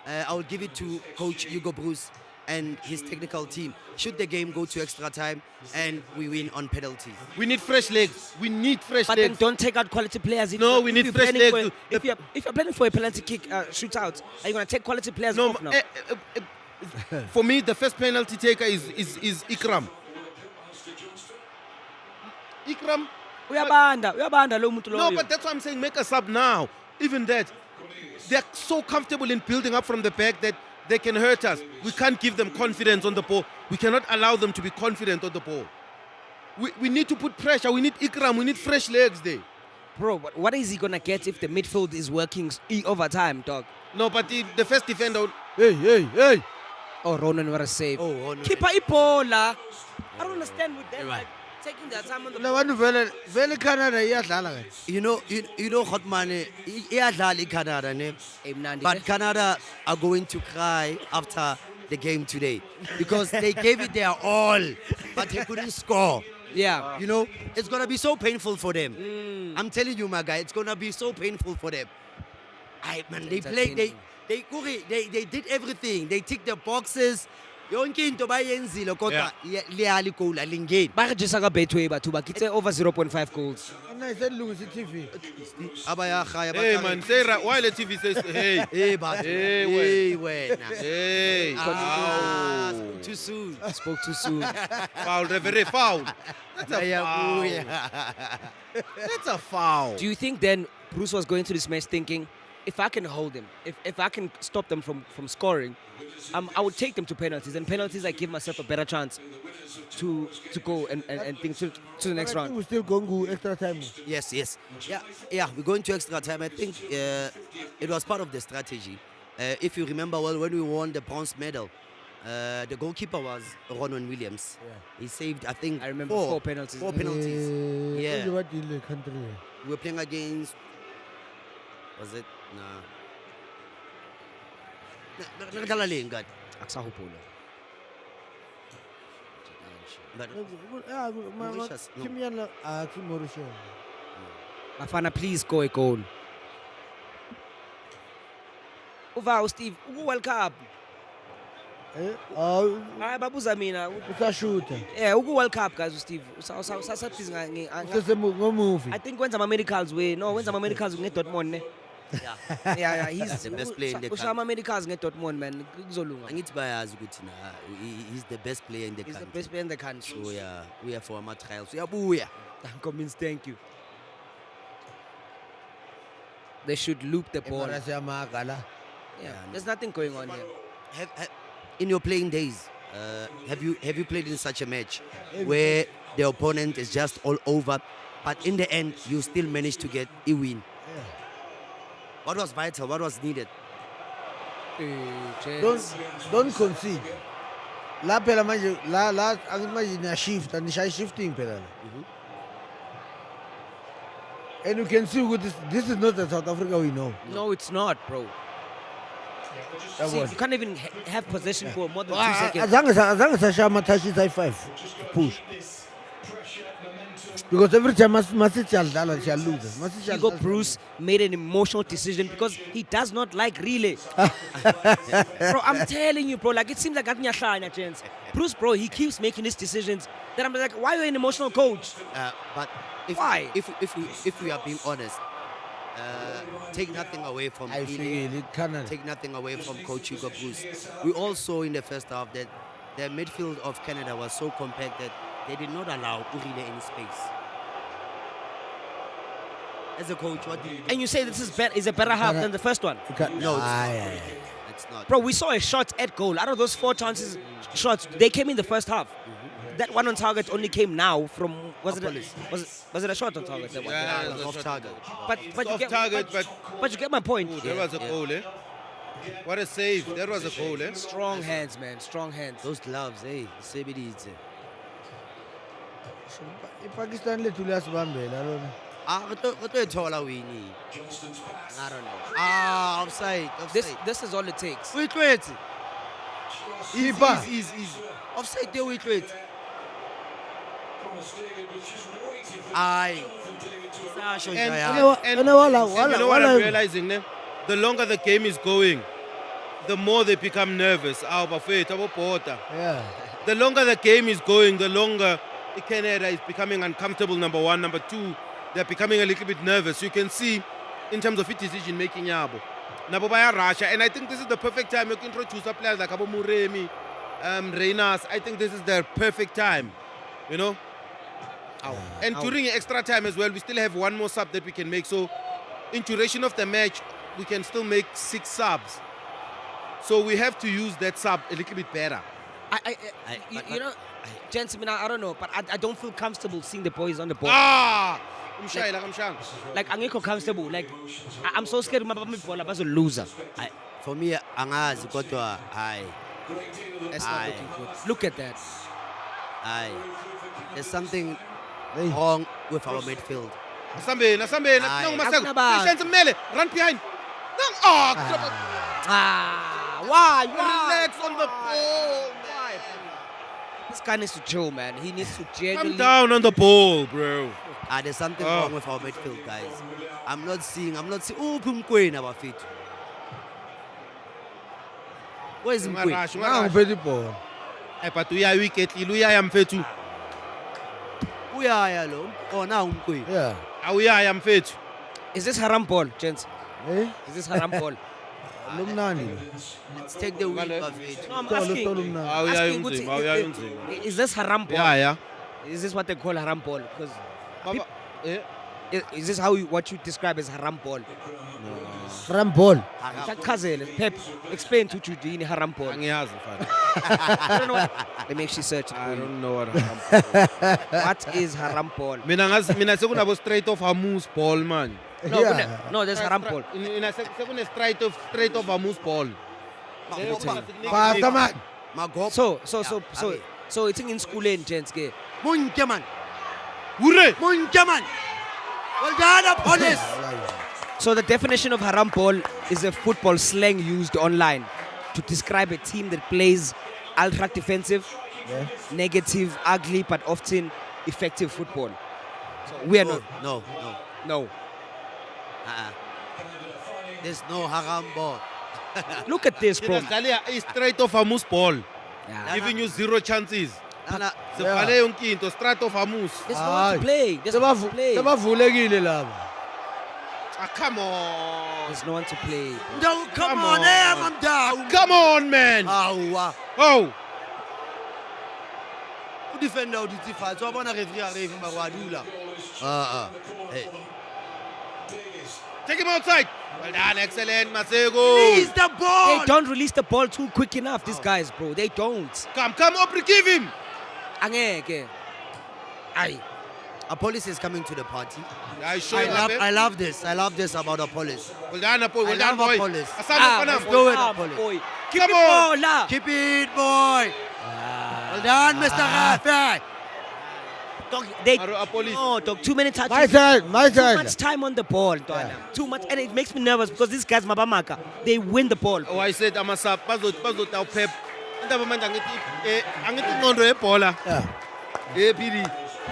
I will give it to Coach Hugo Bruce and his technical team. Should the game go to extra time and we win on penalties? We need fresh legs. We need fresh But then legs. don't take out quality players. No, we need you're fresh planning legs for- to- if you're planning for a penalty kick shootout, are you gonna take quality players No, off now? for me, the first penalty taker is Ikram. Ikram. Uyabanda lo muntu No, loyo. but that's why I'm saying make a sub now. Even that, they're so comfortable in building up from the back that they can hurt us. We can't give them confidence on the ball. We cannot allow them to be confident on the ball. We need to put pressure. We need Ikram. We need fresh legs there. Bro, what is he gonna get if the midfield is working overtime, dog? No, but the first defender. Hey. Oh, Ronan, what a save. Oh, Ronan. Keeper Ipola. I don't understand with them, like, taking their time on the La vanhu vele Canada iyadlala kahle. You know, Hotman, iyadlala Canada, ne? Mnandi, But Canada are going to cry after the game today because they gave it their all, but they couldn't score. yeah. You know, it's gonna be so painful for them. I'm telling you, my guy, it's gonna be so painful for them. Man, they played. They did everything. They ticked the boxes. Yonke into bayenzile kodwa liyali goal alingeni. Ba re jesa ka Betway batho ba kitse over 0.5 goals. Ana iselungisa iTV. Abayagaya Hey, man, say right. Why the TV says, hey, Hey, but Hey, wena. hey, Ah, foul. too soon. Spoke too soon. Foul, referee, foul. That's a foul. That's a foul. Do you think then Bruce was going to this match thinking, if I can hold them, if I can stop them from scoring, I would take them to penalties. And penalties, I give myself a better chance to go and think to the next I think round. we still going to extra time. Yes. Yeah, we're going to extra time. I think it was part of the strategy. If you remember well, when we won the bronze medal, the goalkeeper was Ronan Williams. Yeah. He saved, I think, I remember four penalties. Four penalties. Yeah. What in the country? We were playing against. Was it? Nah. Nakadala le ngani? Akusahupula. But Mauritius, no. Team yana Mauritius. Bafana, please go a goal. Uva Steve, World Cup. Hayi babuza mina. Usashuta. Yeah, World Cup guys Steve. Usasaphiza Ngomovie. I think wenza ama medicals we. No, wenza ama medicals ngeDortmund ne. Yeah, he's the best player in the country. country. Usama medicals ngeDortmund man. Kuzolunga. Angithi bayazi ukuthi na he's the best player in the He's the country. best player in the country. So yeah, we are for our trials. Uyabuya. I'm convinced, thank you. They should loop the ball. Yeah, there's nothing going on here. In your playing days, have you played in such a match where the opponent is just all over, but in the end you still manage to get a win? Yeah. What was vital? What was needed? Don't concede. La phela manje la angithi manje niya shift and nishaya shifting phela la. And you can see this is not the South Africa we know. No, it's not, bro. See, you can't even have possession for more than 2 seconds. Azange sashaya ama-touches ayi-5 push. Because every time masithi siyadlala siyalose. Hugo Bruce made an emotional decision because he does not like relay. Bro, I'm telling you, bro, like it seems like Gatnyashanya chance. Bruce, bro, he keeps making his decisions. Then I'm like, why are you an emotional coach? But Why? If we are being honest, take nothing away from Relay, take nothing away from Coach Hugo Bruce. We all saw in the first half that the midfield of Canada was so compact that they did not allow Relay any space. As a coach, what do you do? And you say this is a better half than the first one? No, it's not. Bro, we saw a shot at goal. Out of those 4 chances, shots, they came in the first half. That one on target only came now from was it a shot on target? That one? Yeah, It was off target. But you off get, target, but you get my point. That was a goal, eh? What a save. That was a goal, eh? Strong hands, man. Strong hands. Those gloves, hey, Sebeditse. iPakistan lethu liyasibambela lona. What do you tell her we need? I don't know. Offside. This is all it takes. Wait. Keeper. Easy. Offside there, wait. Aye. And you know what I'm realizing, ne? The longer the game is going, the more they become nervous. Yeah. The longer the game is going, the longer Canada is becoming uncomfortable, number one. Number two, they're becoming a little bit nervous. You can see in terms of decision making, Yabo. Nabobaya Russia, and I think this is the perfect time you can introduce players like Abo Muremi, Reynas. I think this is their perfect time, you know. And during extra time as well, we still have one more sub that we can make. So in duration of the match, we can still make 6 subs. So we have to use that sub a little bit better. You know, gents, I don't know, but I don't feel comfortable seeing the boys on the ball. Like angekho comfortable. Like I'm so scared my ball as a loser. For me, angazi kodwa aye. That's not looking good. Look at that. Aye. There's something wrong with our midfield. Asambe, run behind. Why? Relax on the ball. Why? This guy needs to chill, man. He needs to Come genuinely. down on the ball, bro. There's something wrong with our midfield, guys. I'm not seeing. Oh, Pumkwena Abafit. Where is Mkwena? Now ngiphethe ibhola. But we are wicked. Uya mfethu. Uyaya lo. Oh, now Mkwena. Yeah. Uya mfethu. Is this Haram ball, gents? Eh? Is this Haram ball? Lomnandi. Let's take the wheel of it. No, I'm Tolo asking. lomnandi. Is this Haram ball? Yeah. Is this what they call Haram ball? Because Baba, is this what you describe as Haram ball? Ram ball. Chakazele, Pep, explain to you in Haram ball. angiyazi mfana. I don't know. Let me actually search it I for you. don't know what haram. What is Haram ball? Mina sekunabo straight off Hamus ball man. No, Yeah. no, there's Haram ball. Sekune straight off Hamus ball. Basta man. Magop. So it's in school in gents. Ke. Munke man. Hure! Munke man. Well done, police. So the definition of Haram ball is a football slang used online to describe a team that plays ultra defensive, negative, ugly, but often effective football. So we are not. No. There's no Haram ball. Look at this, bro. Is straight off Hamus ball. Yeah. Giving you 0 chances. Nana, Sefale yonkinto straight off Hamus. There's no one to play. There's no one to play. Sebavulekile laba. Come on. There's no one to play. no, come Come on, on. I'm down. Come on, man. Oh. Defender uditifa. So abona referee arrive magwadula. Hey. Take him outside. Well done, excellent, Masego. Release the ball. They don't release the ball too quick enough, these guys, bro. They don't. Come, Opri, give him. Angeke. Aye. Apollos is coming to the party. I I love this. I love this about Apollos. Well done, Apollo. Well I done, love boy. Apollos. Asante Let's go with Apollos. Boy. Come on. Bola. Keep it, boy. Well done, Mr. Rafa. Dog, they Police. no, dog, too many touches. My side, my Too side. much time on the ball, Ntwana. Too much, and it makes me nervous because these guys, Mabamaka, they win the ball. Oh, I said amasap bazota Pep. Indaba manje angithi ingqondo yebhola. Yeah. PD.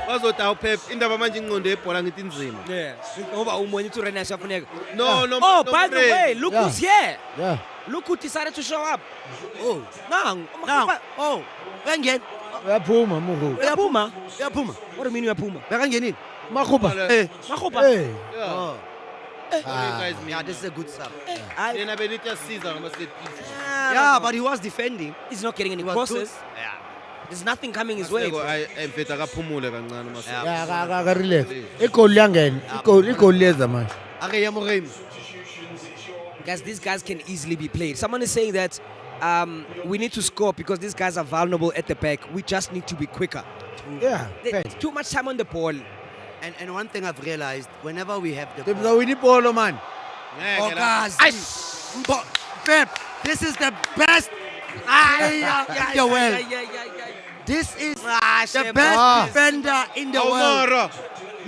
Bazota Pep. Indaba manje ingqondo yebhola ngithi inzima. Yeah. Over umonye to Rena Shafuneka. No, no. Oh, no, by the Mure. way, look Yeah. who's here. Yeah. Look who decided to show up. Oh, Now, oh, Bengen. Uyaphuma mugo. Puma. Uyaphuma. What do you mean you are Puma? Bekangenini. Makhupa. Eh. Makopa. Hey. Yeah. Oh. What do you guys mean? Yeah, this is a good sub. Then I benita Caesar ngama set piece. Yeah, but he was defending. he's not getting any He was crosses. Yeah. There's nothing coming his way. Maseko ayemfetha kaphumule kancane Maseko. Yeah, ka relax. Igoli yangena. Igoli leza manje. Ake ya Moremi. Guys, these guys can easily be played. Someone is saying that we need to score because these guys are vulnerable at the back. We just need to be quicker. Yeah. There's too much time on the ball. And one thing I've realized, whenever we have the Tebza wini polo man. Focus. Pep, this is the best in the world. This is the best defender in the world. Omoro.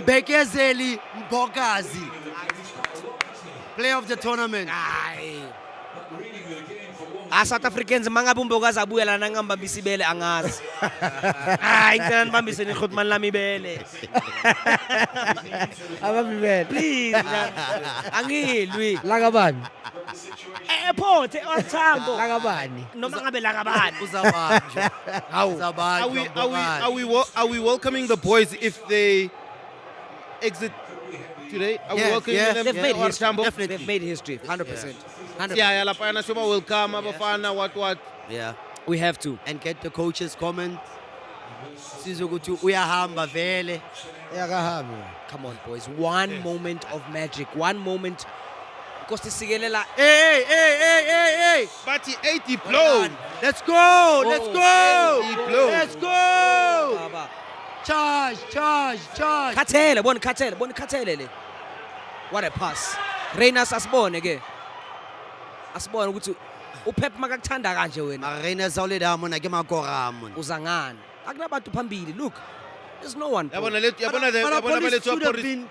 Bekezeli Mbokazi. Player of the tournament. South Africans mangabe umbokazi abuya lana ngambambisa ibele angazi. Hayi ngicela nibambise nikhotman lami ibele. Ababibele. Please. Angilwi. Lakabani. Airport eThambo. Lakabani. Noma ngabe la kabani. Uzabanjwa. Uzabanjwa. Are we welcoming the boys if they exit today? Are we Yes, welcoming yes. them? They've made Or history. Tambo? They've made history. 100%. 100%. Yeah, lapha na shoba welcome Bafana what. Yeah. We have to. And get the coach's comment. Sizokuthi uyahamba vele. Yakahambi. Come on, boys. One moment of magic. One moment. Because the Sigelela. Hey. But he 80 blow. Let's go. Let's go. He blow. Let's go. Charge. Katele, bon Katele. What a pass. Reyners asibone ke. Asibone ukuthi uPep makakuthanda kanje wena. Marina Solida mona ke makora mona. Uzangani. Akunabantu phambili. Look. There's no one. bro. Yabona Police should have balethu been.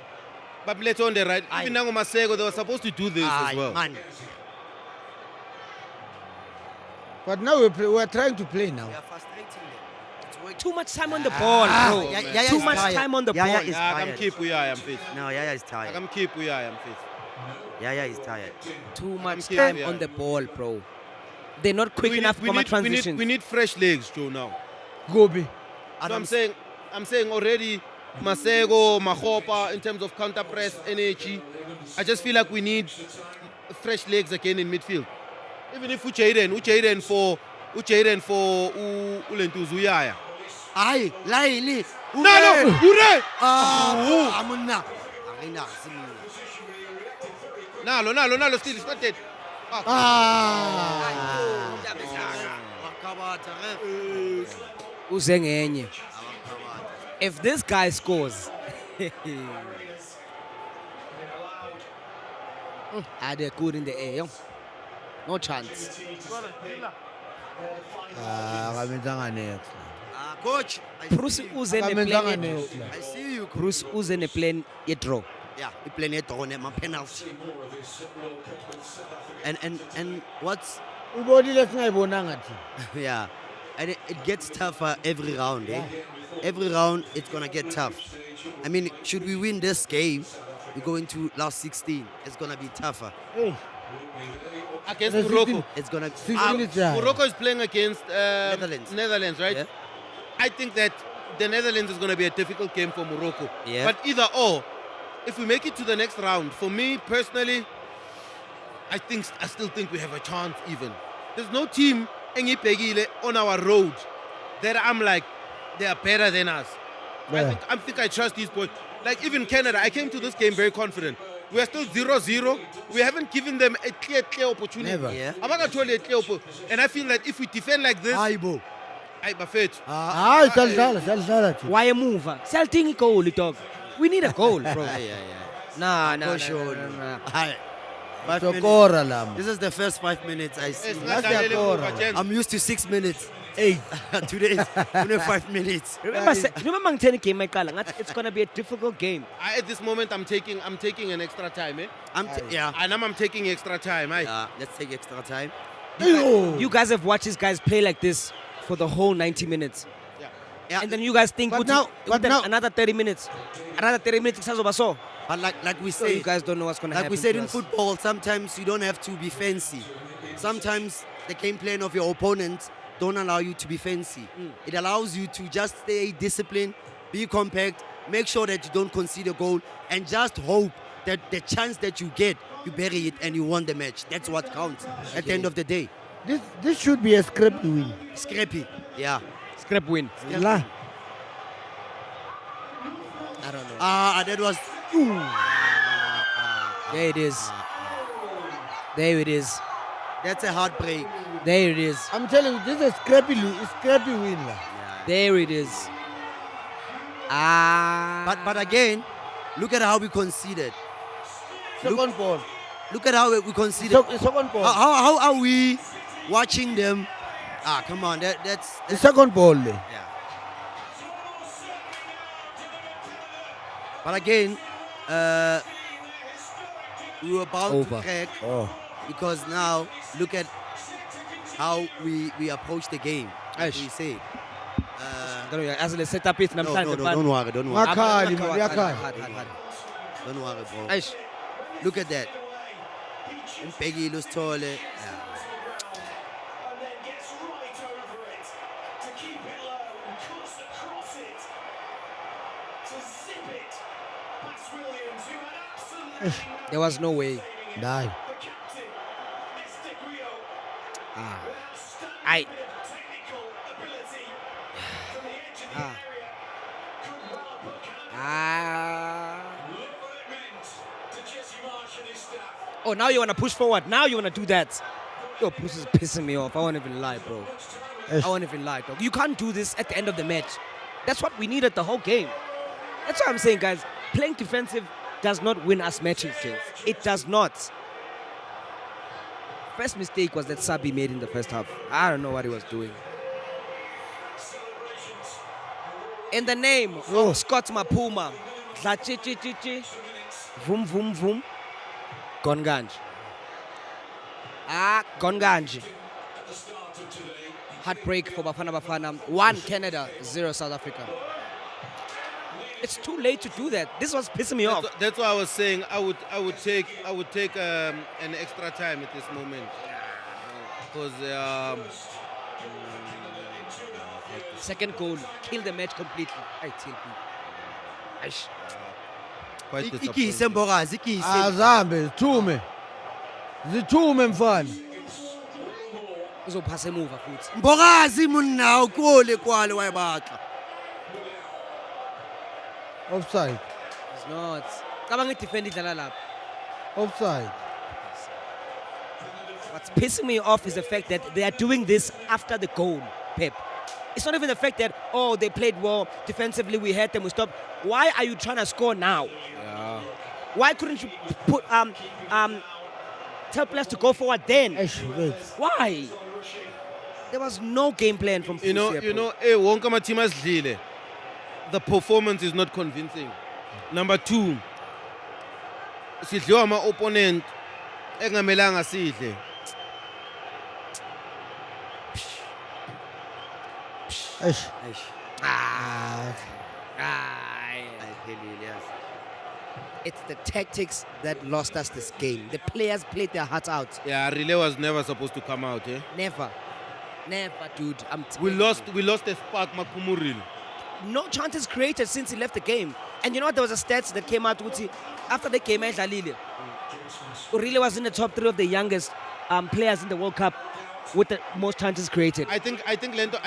balethu on the right. Even nango Maseko they were supposed to do this as well. Man. But now we're trying to play now. We are frustrating them. It's working. Too much time on the ball, bro. Yaya Too is much tired. time on the Yaya ball. is Yeah, I'm tired. keep we are, I'm fit. No, Yaya is tired. I'm keep we are, I'm fit. Yaya is tired. Too much keep- time yeah. on the ball, bro. They're not quick enough for my transition. We need fresh legs, Joe, now. Gobi. So I'm saying already Maseko, Mahopa in terms of counter press, energy. I just feel like we need fresh legs again in midfield. Even if Uchaiden for Ulentuzu Uyaya. Aye, Laili. No, Ure! Amuna. Arena, Nalo, still, it's not dead. Uzengenye. If this guy scores, they're good in the air. Yo. No chance. Kamenzanga next. Coach, Bruce Uzen Kamenzanga plan. next. I see you. Bruce Uzen plan a draw. Yeah, he played it on a penalty. And what's Ubonile singayibonanga thina. yeah, and it gets tougher every round. Eh? Every round it's gonna get tough. I mean, should we win this game, we go into last 16. It's gonna be tougher. Hey, Against The Morocco. It's gonna. 6 minutes. Morocco is playing against Netherlands, right? Yeah. I think that the Netherlands is going to be a difficult game for Morocco. Yeah. But either or, if we make it to the next round, for me personally, I still think we have a chance even. There's no team engipegile on our road that I'm like, they are better than us. Yeah. I think I trust these boys. Like even Canada, I came to this game very confident. We are still 0-0. We haven't given them a clear opportunity. Never. Yeah. And I feel that if we defend like this, Aibo. I Buffett. Hayi salidlala thina. Why a mover? Selting goal, dog. We need a goal, bro. Yeah. Nah. Aye. 5 minutes. Sokora lama. This is the first 5 minutes I see. It's That's like their a core. little I'm used to 6 minutes. 8. 2 days, 25 minutes. Remember ngitheni game eqala ngathi it's going to be a difficult game. At this moment, I'm taking an extra time. Yeah. And I'm taking extra time. Let's take extra time. You guys have watched these guys play like this for the whole 90 minutes. Yeah. And then you guys think But ukuthi- now- but ukuthi now- another 30 minutes. Another 30 minutes kusazoba so. But like we So say, you guys don't know what's going to like happen. we said to in us. football, sometimes you don't have to be fancy. Sometimes the game plan of your opponent don't allow you to be fancy. It allows you to just stay disciplined, be compact, make sure that you don't concede a goal, and just hope that the chance that you get, you bury it and you won the match. That's what counts at the end of the day. This should be a scrappy win. Scrappy. Yeah. Scrap win. La. I don't know. That was. There it is. There it is. That's a heartbreak. There it is. I'm telling you, this is a scrappy win. La. There it is. But again, look at how we conceded. Second ball. Look at how we conceded. Second ball. How are we watching them? Come on, that's The second ball. yeah. But again, we were about Over. to crack Oh. because now look at how we approach the game. Like Aish. we say. Don't worry, as a setup it No, namhlanje don't fana. worry, don't worry, Makhali, Hard, Makhali. hard. don't worry, bro. Aish. Look at that. Mbeki Lustole. Yeah. There was no way. Die. I. Oh, now you want to push forward. Now you want to do that. Yo, push is pissing me off. I won't even lie, bro. I won't even lie, dog. You can't do this at the end of the match. That's what we needed the whole game. That's what I'm saying, guys. Playing defensive does not win us matches, James. It does not. First mistake was that Sabi made in the first half. I don't know what he was doing. In the name of Scott Mapuma, Dlachichichichi, Vum Vum Vum, Gonganj. Gonganj. Heartbreak for Bafana. 1 Canada, 0 South Africa. It's too late to do that. This was pissing me off. That's why I was saying I would take an extra time at this moment because Second goal, kill the match completely. I tell you. Aish. quite Ikise disappointing. Mbokazi, ikise. Azambe, zithume mfana. Uzophasa emuva futhi. Mbokazi munna ukole kwale wayibaka. Offside. It's not. Cabanga defend idlala lapha. Offside. What's pissing me off is the fact that they are doing this after the goal, Pep. It's not even the fact that, oh, they played well defensively, we had them, we stopped. Why are you trying to score now? Yeah. Why couldn't you put tell players to go forward then? Wait. Why? There was no game plan from You know, wonke amateam asidlile. The performance is not convincing. Number 2, sidliwa ama-opponent engamelanga sidle. Eish. Ah, I tell you, yes. it's the tactics that lost us this game. The players played their hearts out. Yeah, relay was never supposed to come out. Never, dude. We lost a spark, Makumuril. No chances created since he left the game. And you know what? There was a stats that came out Uti, after the game. Dlalile really was in the top 3 of the youngest players in the World Cup with the most chances created. I think lento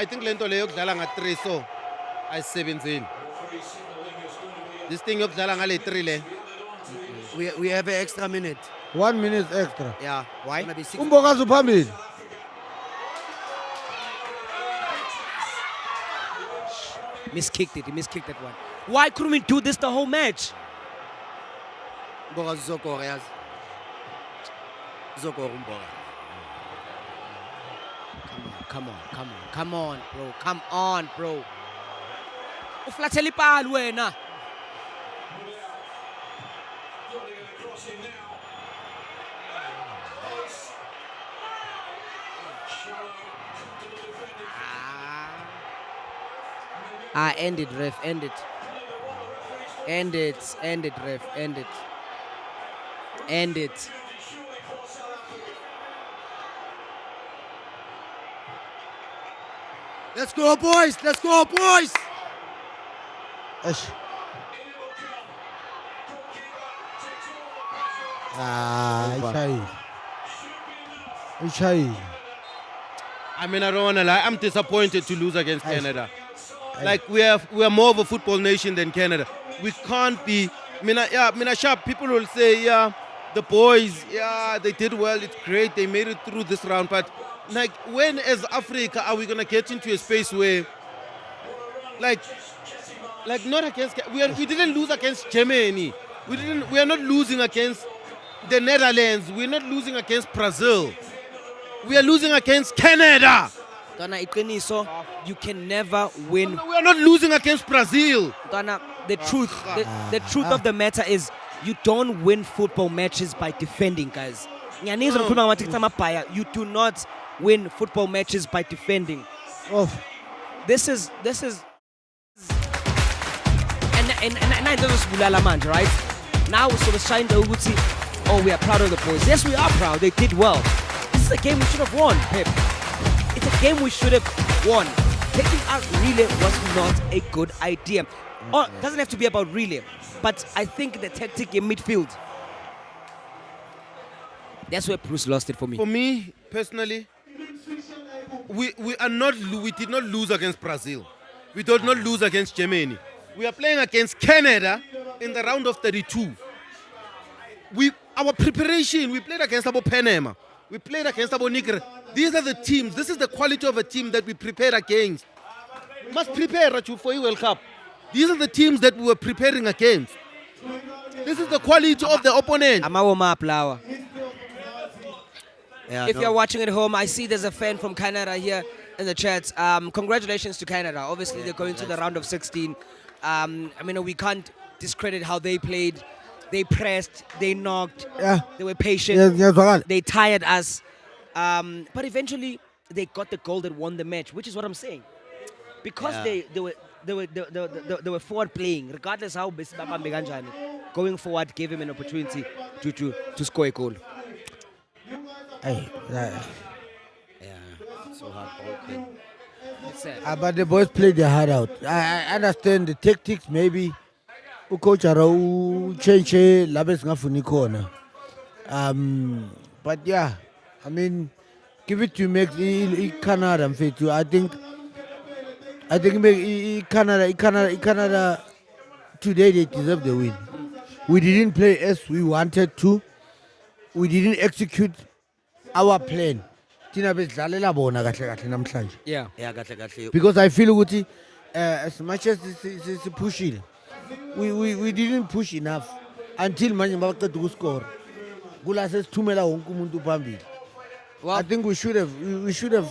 leyo kudlala nga-3 so ayi-17. This thing yokudlala ngale 3 le. We have an extra minute. 1 minute extra. Yeah. Why? Gonna be 6 Umbokazi phambili. He miskicked that one. Why couldn't we do this the whole match? Mbokazi uzokora yazi. Uzokora uMbokazi. come on, bro. Come on, bro. Uflathela ipali wena. End it, ref, end it. End it, ref, end it. End it. Let's go, boys. Let's go, boys. Eish. Ishayile. I mean, I don't want to lie. I'm disappointed to lose against Canada. Like, we are more of a football nation than Canada. We can't be. Sharp, people will say, yeah, the boys, yeah, they did well. It's great. They made it through this round. But, like, when as Africa are we going to get into a space where, like not against, we didn't lose against Germany. We are not losing against the Netherlands. We're not losing against Brazil. We are losing against Canada. Donna, iqiniso, you can never win. We are not losing against Brazil. Donna, the truth of the matter is you don't win football matches by defending, guys. You do not win football matches by defending. This is and I don't bulala manje, right? Now we're sort of trying to we are proud of the boys. Yes, we are proud. They did well. This is a game we should have won, Pep. It's a game we should have won. Taking out relay was not a good idea. Or it doesn't have to be about relay, but I think the tactic in midfield. That's where Bruce lost it for me. For me personally, we did not lose against Brazil. We did not lose against Germany. We are playing against Canada in the round of 32. Our preparation, we played against Panama. We played against Niger. These are the teams. This is the quality of a team that we prepared against. Must prepare Rachu for the World Cup. These are the teams that we were preparing against. This is the quality of the opponent. I'm a flower. Yeah, If you're watching at home, I see there's a fan from Canada here in the chat. Congratulations to Canada. Obviously, they're going to the round of 16. We can't discredit how they played. They pressed, they knocked, they were patient, they tired us. But eventually, they got the goal that won the match, which is what I'm saying. Because they were forward playing, regardless how going forward gave him an opportunity to score a goal. So heartbroken. But the boys played their heart out. I understand the tactics, maybe. Coach change labes ngafuni khona. But yeah, I mean, give it to Max Canada mfethu. I think Canada today they deserve the win. We didn't play as we wanted to. We didn't execute our plan. Thina besidlalela bona kahle kahle namhlanje. Yeah. Because I feel ukuthi as much as pushing, we didn't push enough until manje baqeda ukuscore. Kula sesithumela wonke umuntu phambili. I think we should have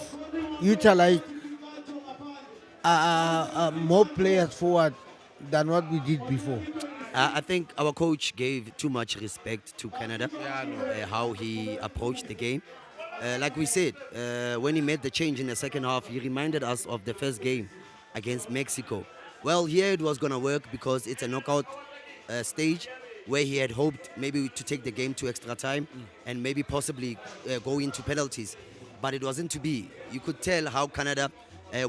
utilized more players forward than what we did before. I think our coach gave too much respect to Canada, how he approached the game. Like we said, when he made the change in the second half, he reminded us of the first game against Mexico. Well, here it was going to work because it's a knockout stage where he had hoped maybe to take the game to extra time and maybe possibly go into penalties. But it wasn't to be. You could tell how Canada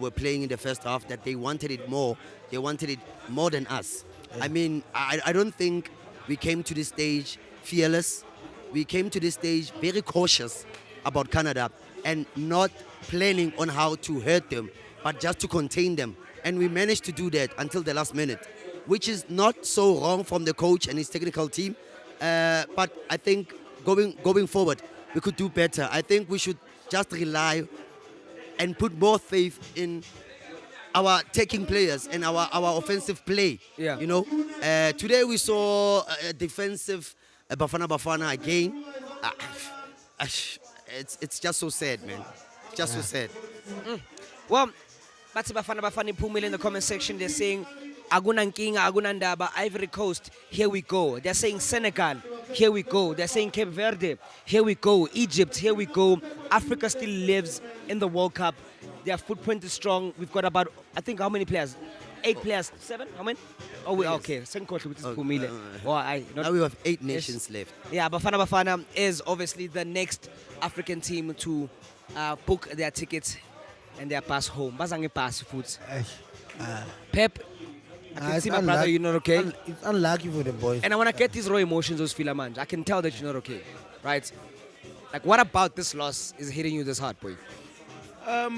were playing in the first half, that they wanted it more. They wanted it more than us. I mean, I don't think we came to this stage fearless. We came to this stage very cautious about Canada and not planning on how to hurt them, but just to contain them. And we managed to do that until the last minute, which is not so wrong from the coach and his technical team. But I think going forward, we could do better. I think we should just rely and put more faith in our taking players and our offensive play. Yeah. You know, today we saw a defensive Bafana again. It's just so sad, man. Just so sad. Well, bathi Bafana Mpumelelo in the comment section, they're saying Aguna Nkinga, Aguna Ndaba, Ivory Coast, here we go. They're saying Senegal, here we go. They're saying Cape Verde, here we go. Egypt, here we go. Africa still lives in the World Cup. Their footprint is strong. We've got about, I think, how many players? 8 players, 7? How many? Oh, we okay. Second quarter, which is Pumile. Now we have 8 nations left. Yeah, Bafana is obviously the next African team to book their tickets and their pass home. Bazange pass foods. Pep, I can see my brother, you're not okay. It's unlucky for the boys. And I want to get these raw emotions, those filamans. I can tell that you're not okay, right? Like, what about this loss is hitting you this hard, boy?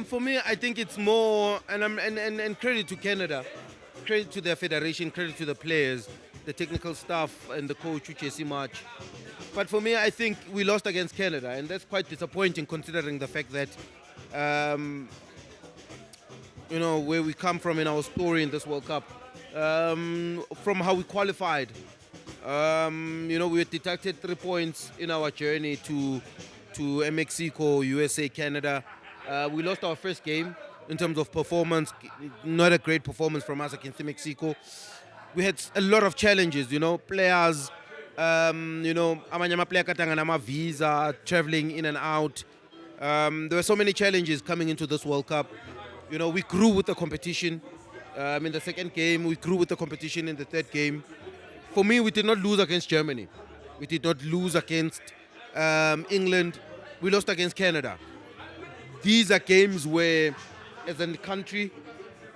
For me, I think it's more, and credit to Canada, credit to their federation, credit to the players, the technical staff, and the coach, Uchesi March. But for me, I think we lost against Canada, and that's quite disappointing considering the fact that, where we come from in our story in this World Cup, from how we qualified. We deducted 3 points in our journey to Mexico, USA, Canada. We lost our first game in terms of performance. Not a great performance from us against Mexico. We had a lot of challenges, players, amanyama player katanga visa, traveling in and out. There were so many challenges coming into this World Cup. We grew with the competition. In the second game, we grew with the competition in the third game. For me, we did not lose against Germany. We did not lose against England. We lost against Canada. These are games where, as a country,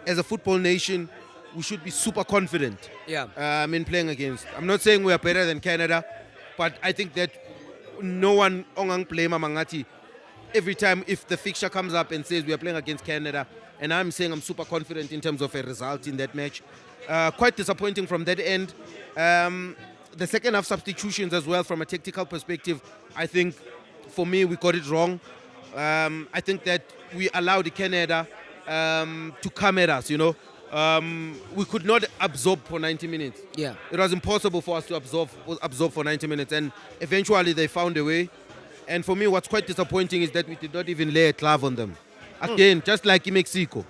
as a football nation, we should be super confident in playing against. I'm not saying we are better than Canada, but I think that no one ongang play Mangati every time if the fixture comes up and says we are playing against Canada, and I'm saying I'm super confident in terms of a result in that match. Quite disappointing from that end. The second half substitutions as well from a tactical perspective, I think for me we got it wrong. I think that we allowed Canada to come at us, we could not absorb for 90 minutes. Yeah. It was impossible for us to absorb for 90 minutes, and eventually they found a way. And for me, what's quite disappointing is that we did not even lay a glove on them. Again, just like in Mexico,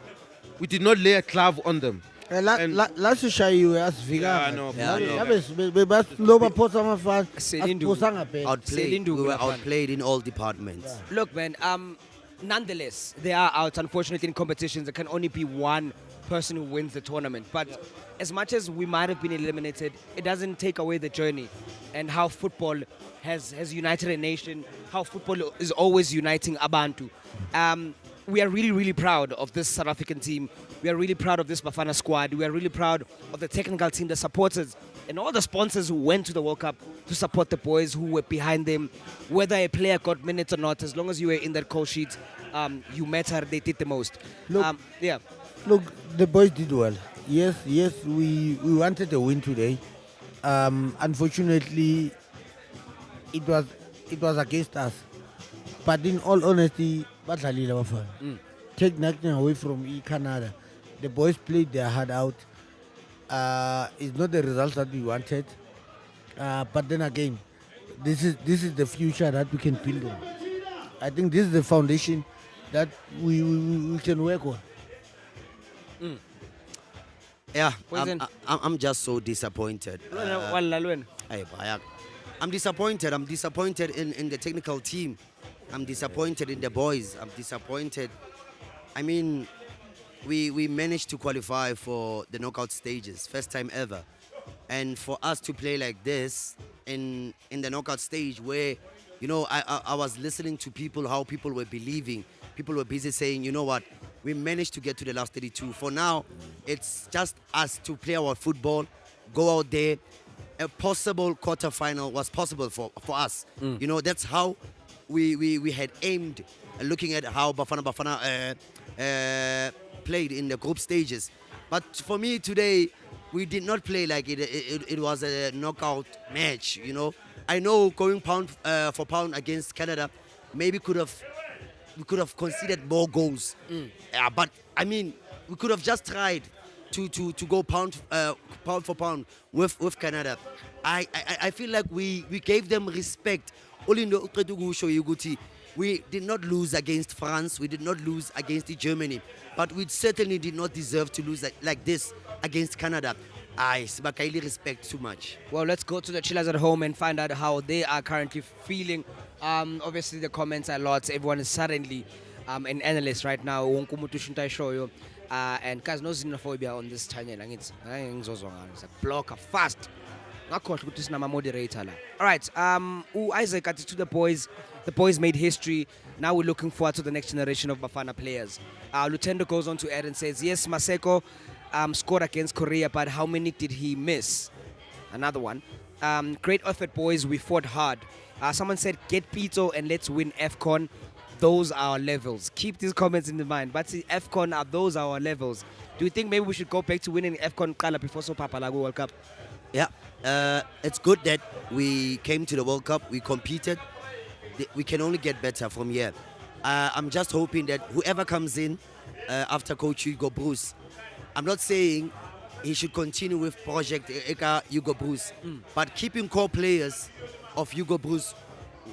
we did not lay a glove on them. Last year you asked Viga. We were outplayed in all departments. Yeah. Look, man, nonetheless, they are out. Unfortunately, in competitions, there can only be one person who wins the tournament. But as much as we might have been eliminated, it doesn't take away the journey and how football has united a nation, how football is always uniting Abantu. We are really, really proud of this South African team. We are really proud of this Bafana squad. We are really proud of the technical team, the supporters, and all the sponsors who went to the World Cup to support the boys who were behind them. Whether a player got minutes or not, as long as you were in that call sheet, you matter. They did the most. Look, the boys did well. Yes, we wanted a win today. Unfortunately, it was against us. But in all honesty, take nothing away from Canada. The boys played their heart out. It's not the results that we wanted. But then again, this is the future that we can build on. I think this is the foundation that we can work on. Yeah, I'm just so disappointed. I'm disappointed. I'm disappointed in the technical team. I'm disappointed in the boys. I'm disappointed. I mean, we managed to qualify for the knockout stages, first time ever. And for us to play like this in the knockout stage where, I was listening to people, how people were believing. People were busy saying, you know what, we managed to get to the last 32. For now, it's just us to play our football, go out there. A possible quarterfinal was possible for us. That's how we had aimed, looking at how Bafana played in the group stages. But for me today, we did not play like it was a knockout match. I know going pound for pound against Canada, maybe we could have conceded more goals. But I mean, we could have just tried to go pound for pound with Canada. I feel like we gave them respect. Only We did not lose against France. We did not lose against Germany. But we certainly did not deserve to lose like this against Canada. Sibakaili respect too much. Well, let's go to the chillers at home and find out how they are currently feeling. Obviously, the comments are lots. Everyone is suddenly an analyst right now. And guys, no xenophobia on this channel. It's a blocker fast. Moderator. All right. Isaac, to the boys. The boys made history. Now we're looking forward to the next generation of Bafana players. Lutendo goes on to add and says, yes, Maseko scored against Korea, but how many did he miss? Another one. Great effort, boys. We fought hard. Someone said, get Pito and let's win AFCON. Those are our levels. Keep these comments in the mind. But see, AFCON, those are our levels. Do you think maybe we should go back to winning AFCON Kala before Papalago World Cup? Yeah. It's good that we came to the World Cup. We competed. We can only get better from here. I'm just hoping that whoever comes in after Coach Hugo Bruce, I'm not saying he should continue with Project Eka Hugo Bruce, but keeping core players of Hugo Bruce,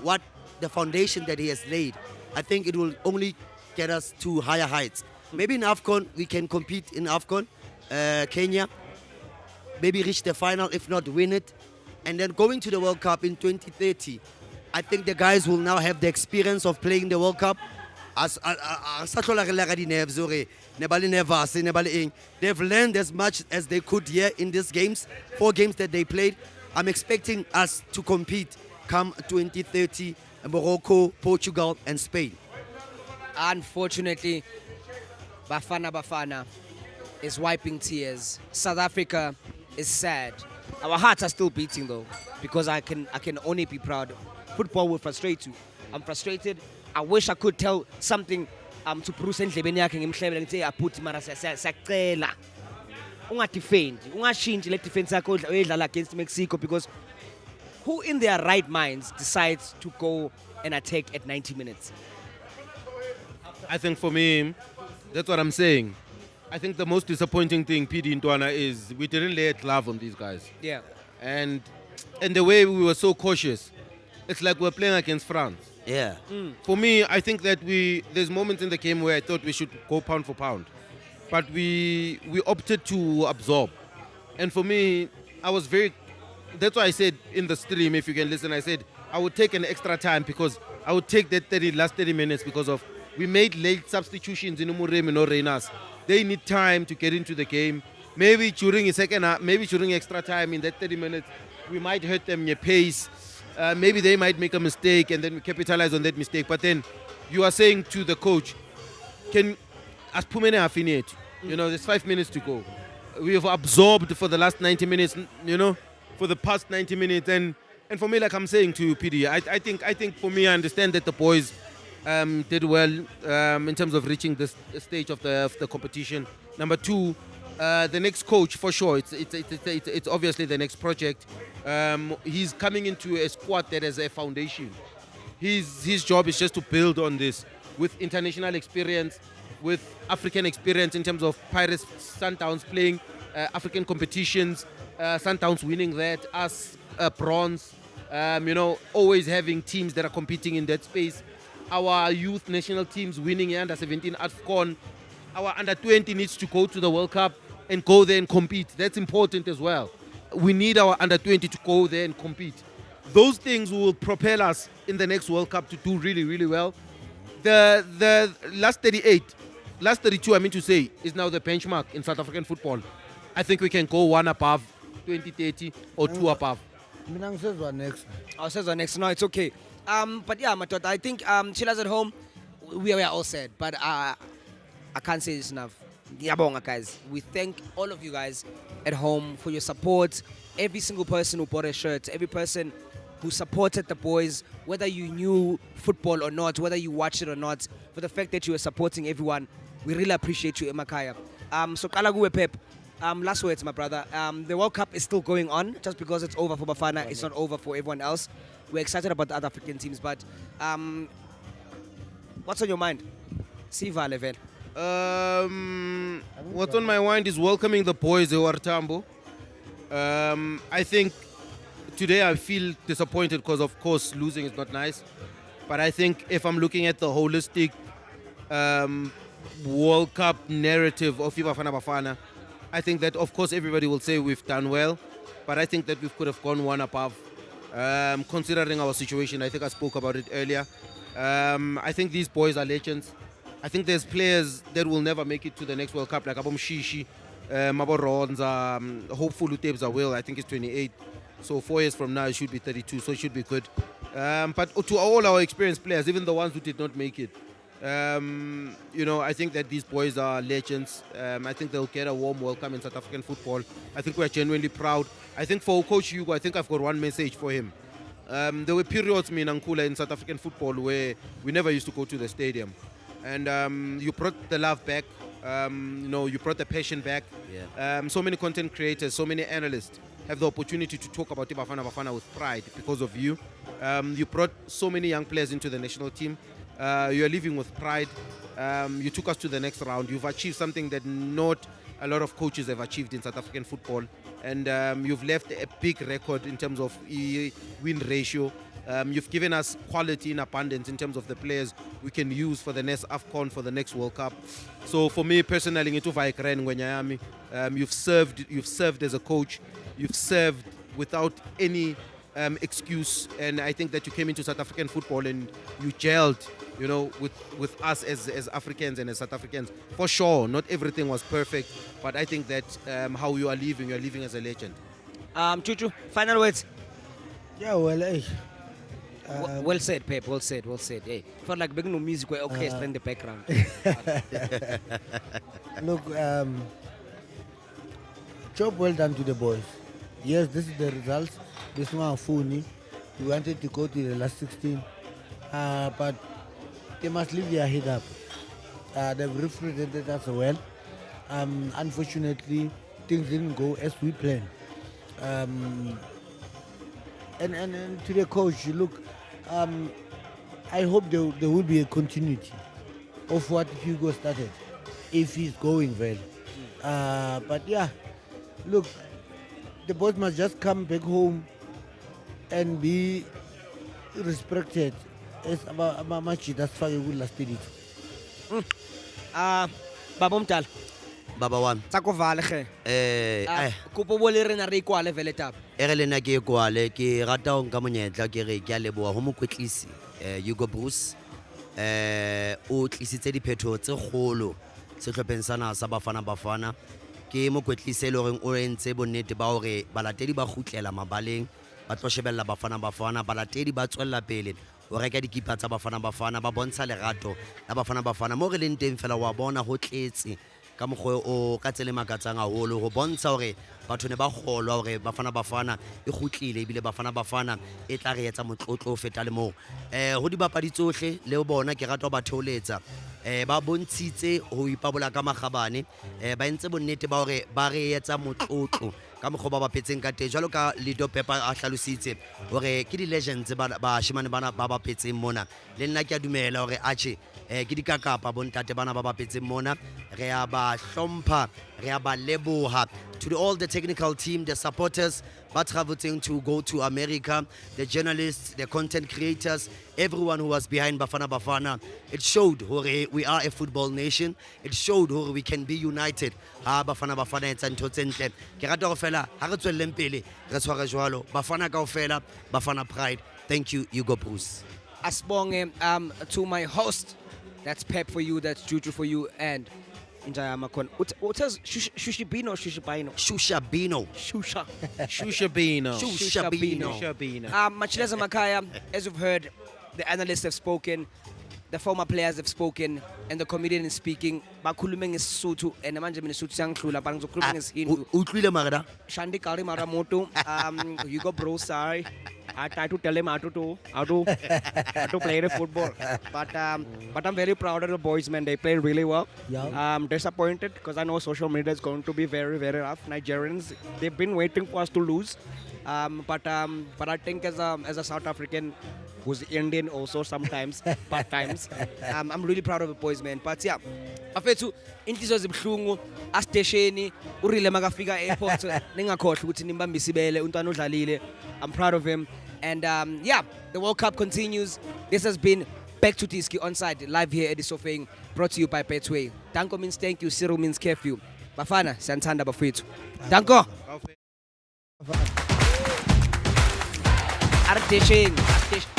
what the foundation that he has laid, I think it will only get us to higher heights. Maybe in AFCON, we can compete in AFCON, Kenya, maybe reach the final, if not win it. And then going to the World Cup in 2030, I think the guys will now have the experience of playing the World Cup. They've learned as much as they could here in these games, 4 games that they played. I'm expecting us to compete come 2030, Morocco, Portugal, and Spain. Unfortunately, Bafana is wiping tears. South Africa is sad. Our hearts are still beating though, because I can only be proud. Football will frustrate you. I'm frustrated. I wish I could tell something to Bruce endlebeni yakhe ngimhlebele ngithi yaphuthi mara siyacela ungadefend ungashintshe le defense yakho oyidlala against Mexico, because who in their right minds decides to go and attack at 90 minutes? I think for me, that's what I'm saying. I think the most disappointing thing, PD Ntwana, is we didn't lay a glove on these guys. Yeah. And the way we were so cautious, it's like we're playing against France. Yeah. For me, I think that there's moments in the game where I thought we should go pound for pound. But we opted to absorb. And for me, that's why I said in the stream, if you can listen, I said I would take an extra time, because I would take that last 30 minutes because of we made late substitutions in Umurem and Reinas. They need time to get into the game. Maybe during a second half, maybe during extra time in that 30 minutes, we might hurt them in a pace. Maybe they might make a mistake and then we capitalize on that mistake. But then you are saying to the coach, as Pumene have finished, there's 5 minutes to go. We have absorbed for the last 90 minutes, for the past 90 minutes. And for me, like I'm saying to PD, I think for me, I understand that the boys did well in terms of reaching this stage of the competition. Number 2, the next coach, for sure, it's obviously the next project. He's coming into a squad that has a foundation. His job is just to build on this with international experience, with African experience in terms of Pirates, Sundowns playing African competitions, Sundowns winning that, us bronze, always having teams that are competing in that space. Our youth national teams winning under 17 AFCON. Our under 20 needs to go to the World Cup and go there and compete. That's important as well. We need our under 20 to go there and compete. Those things will propel us in the next World Cup to do really, really well. The last 32, I mean to say, is now the benchmark in South African football. I think we can go 1 above 2030 or 2 above. I'll say the next. No, it's okay. But yeah, Matota, I think chillers at home, we are all set. But I can't say this enough. Yabonga, guys. We thank all of you guys at home for your support. Every single person who bought a shirt, every person who supported the boys, whether you knew football or not, whether you watched it or not, for the fact that you were supporting everyone, we really appreciate you, Emakaya. So Kalaguwe Pep, last words, my brother. The World Cup is still going on. Just because it's over for Bafana, it's not over for everyone else. We're excited about the other African teams, but what's on your mind? Siva level. What's on my mind is welcoming the boys who are Tambo. I think today I feel disappointed because, of course, losing is not nice. But I think if I'm looking at the holistic World Cup narrative of Bafana, I think that, of course, everybody will say we've done well, but I think that we could have gone one above. Considering our situation, I think I spoke about it earlier. I think these boys are legends. I think there's players that will never make it to the next World Cup, like Abom Shishi, Mabo Ronza, hopefully Utebza will. I think it's 28. So 4 years from now, it should be 32, so it should be good. But to all our experienced players, even the ones who did not make it, I think that these boys are legends. I think they'll get a warm welcome in South African football. I think we're genuinely proud. I think for Coach Hugo, I think I've got one message for him. There were periods, Nankula, in South African football where we never used to go to the stadium. And you brought the love back. You brought the passion back. Yeah. So many content creators, so many analysts have the opportunity to talk about Bafana with pride because of you. You brought so many young players into the national team. You are living with pride. You took us to the next round. You've achieved something that not a lot of coaches have achieved in South African football. And you've left a big record in terms of win ratio. You've given us quality in abundance in terms of the players we can use for the next AFCON, for the next World Cup. So for me personally, you've served as a coach. You've served without any excuse, and I think that you came into South African football and you gelled, with us as Africans and as South Africans. For sure, not everything was perfect, but I think that how you are living as a legend. Chuchu, final words. Yeah, well, hey. Well said, Pep. Well said. Hey, felt like big no music or orchestra in the background. Look, job well done to the boys. Yes, this is the results. This one funny. We wanted to go to the last 16, but they must leave their head up. They've represented us well. Unfortunately, things didn't go as we planned. And to the coach, look, I hope there will be a continuity of what Hugo started, if he's going well. But yeah, look, the boys must just come back home and be respected as MacG that's why we will last it. Baba Mtala. Baba one. Tsakovale ge. Kopo bo le rena re ikwale vele taba. E re lena ke kwale ke rata ho nka monyetla ke re ke a leboha ho mokwetlisi Hugo Bruce o tlisitse diphetho tse kgolo sehlopheng sana sa Bafana ke mokwetlisi le hore o entse bonnete ba hore balatedi ba khutlela mabaleng ba tlo shebella Bafana balatedi ba tswella pele o reka dikipa tsa Bafana ba bontsha lerato la Bafana mo re leng teng fela wa bona ho tletse ka mogwe o ka tsele makatsang haholo ho bontsha hore batho ne ba kgolwa hore Bafana e khutlile ebile Bafana e tla re etsa motlotlo o feta le mo ho di bapadi tsohle le bona ke rata ba theoletsa ba bontshitse ho ipabola ka magabane ba entse bonnete ba hore ba re etsa motlotlo ka mogwe ba bapetseng ka teng jalo ka Lido Pepa a hlalositse hore ke di legends ba shimane bana ba bapetseng mona le nna ke a dumela hore ache ke dikakapa bontate bana ba bapetseng mona re a ba hlompha re a ba leboha to all the technical team, the supporters but traveling to go to America, the journalists, the content creators, everyone who was behind Bafana. It showed hore we are a football nation. It showed hore we can be united. Bafana etsa ntho tse ntle. Ke rata go fela ha re tswelleng pele re tshwara jwalo Bafana kaofela Bafana pride. Thank you Hugo Bruce. Asbonge to my host. That's Pep for you, that's Juju for you, and Njayama. What says Shushibino or Shushibino? Shushabino. Shushibino. Machileza Makaya, as you've heard, the analysts have spoken, the former players have spoken, and the comedian is speaking. Bakulumeng is Sutu, and Manjamin is Sutu Klula, Banzokulumeng is Hindu. Utlwile magada. Shandi Kari Maramoto, Hugo Bro, sorry. I tried to tell him how to play the football. But I'm very proud of the boys, man. They played really well. Yeah. I'm disappointed because I know social media is going to be very, very rough. Nigerians, they've been waiting for us to lose. But I think as a South African who's Indian also sometimes, part times, I'm really proud of the boys, man. But yeah, afethu inhliziyo zibhlungu asitesheni urile makafika airport ningakhohle ukuthi nimbambisibele untwana udlalile. I'm proud of him. And yeah, the World Cup continues. This has been Back to Tiski Onside, live here at the Sofeng, brought to you by Betway. Danko means thank you, Cyril means curfew. Bafana, Santanda Bafuitu. Danko! Ardeshing.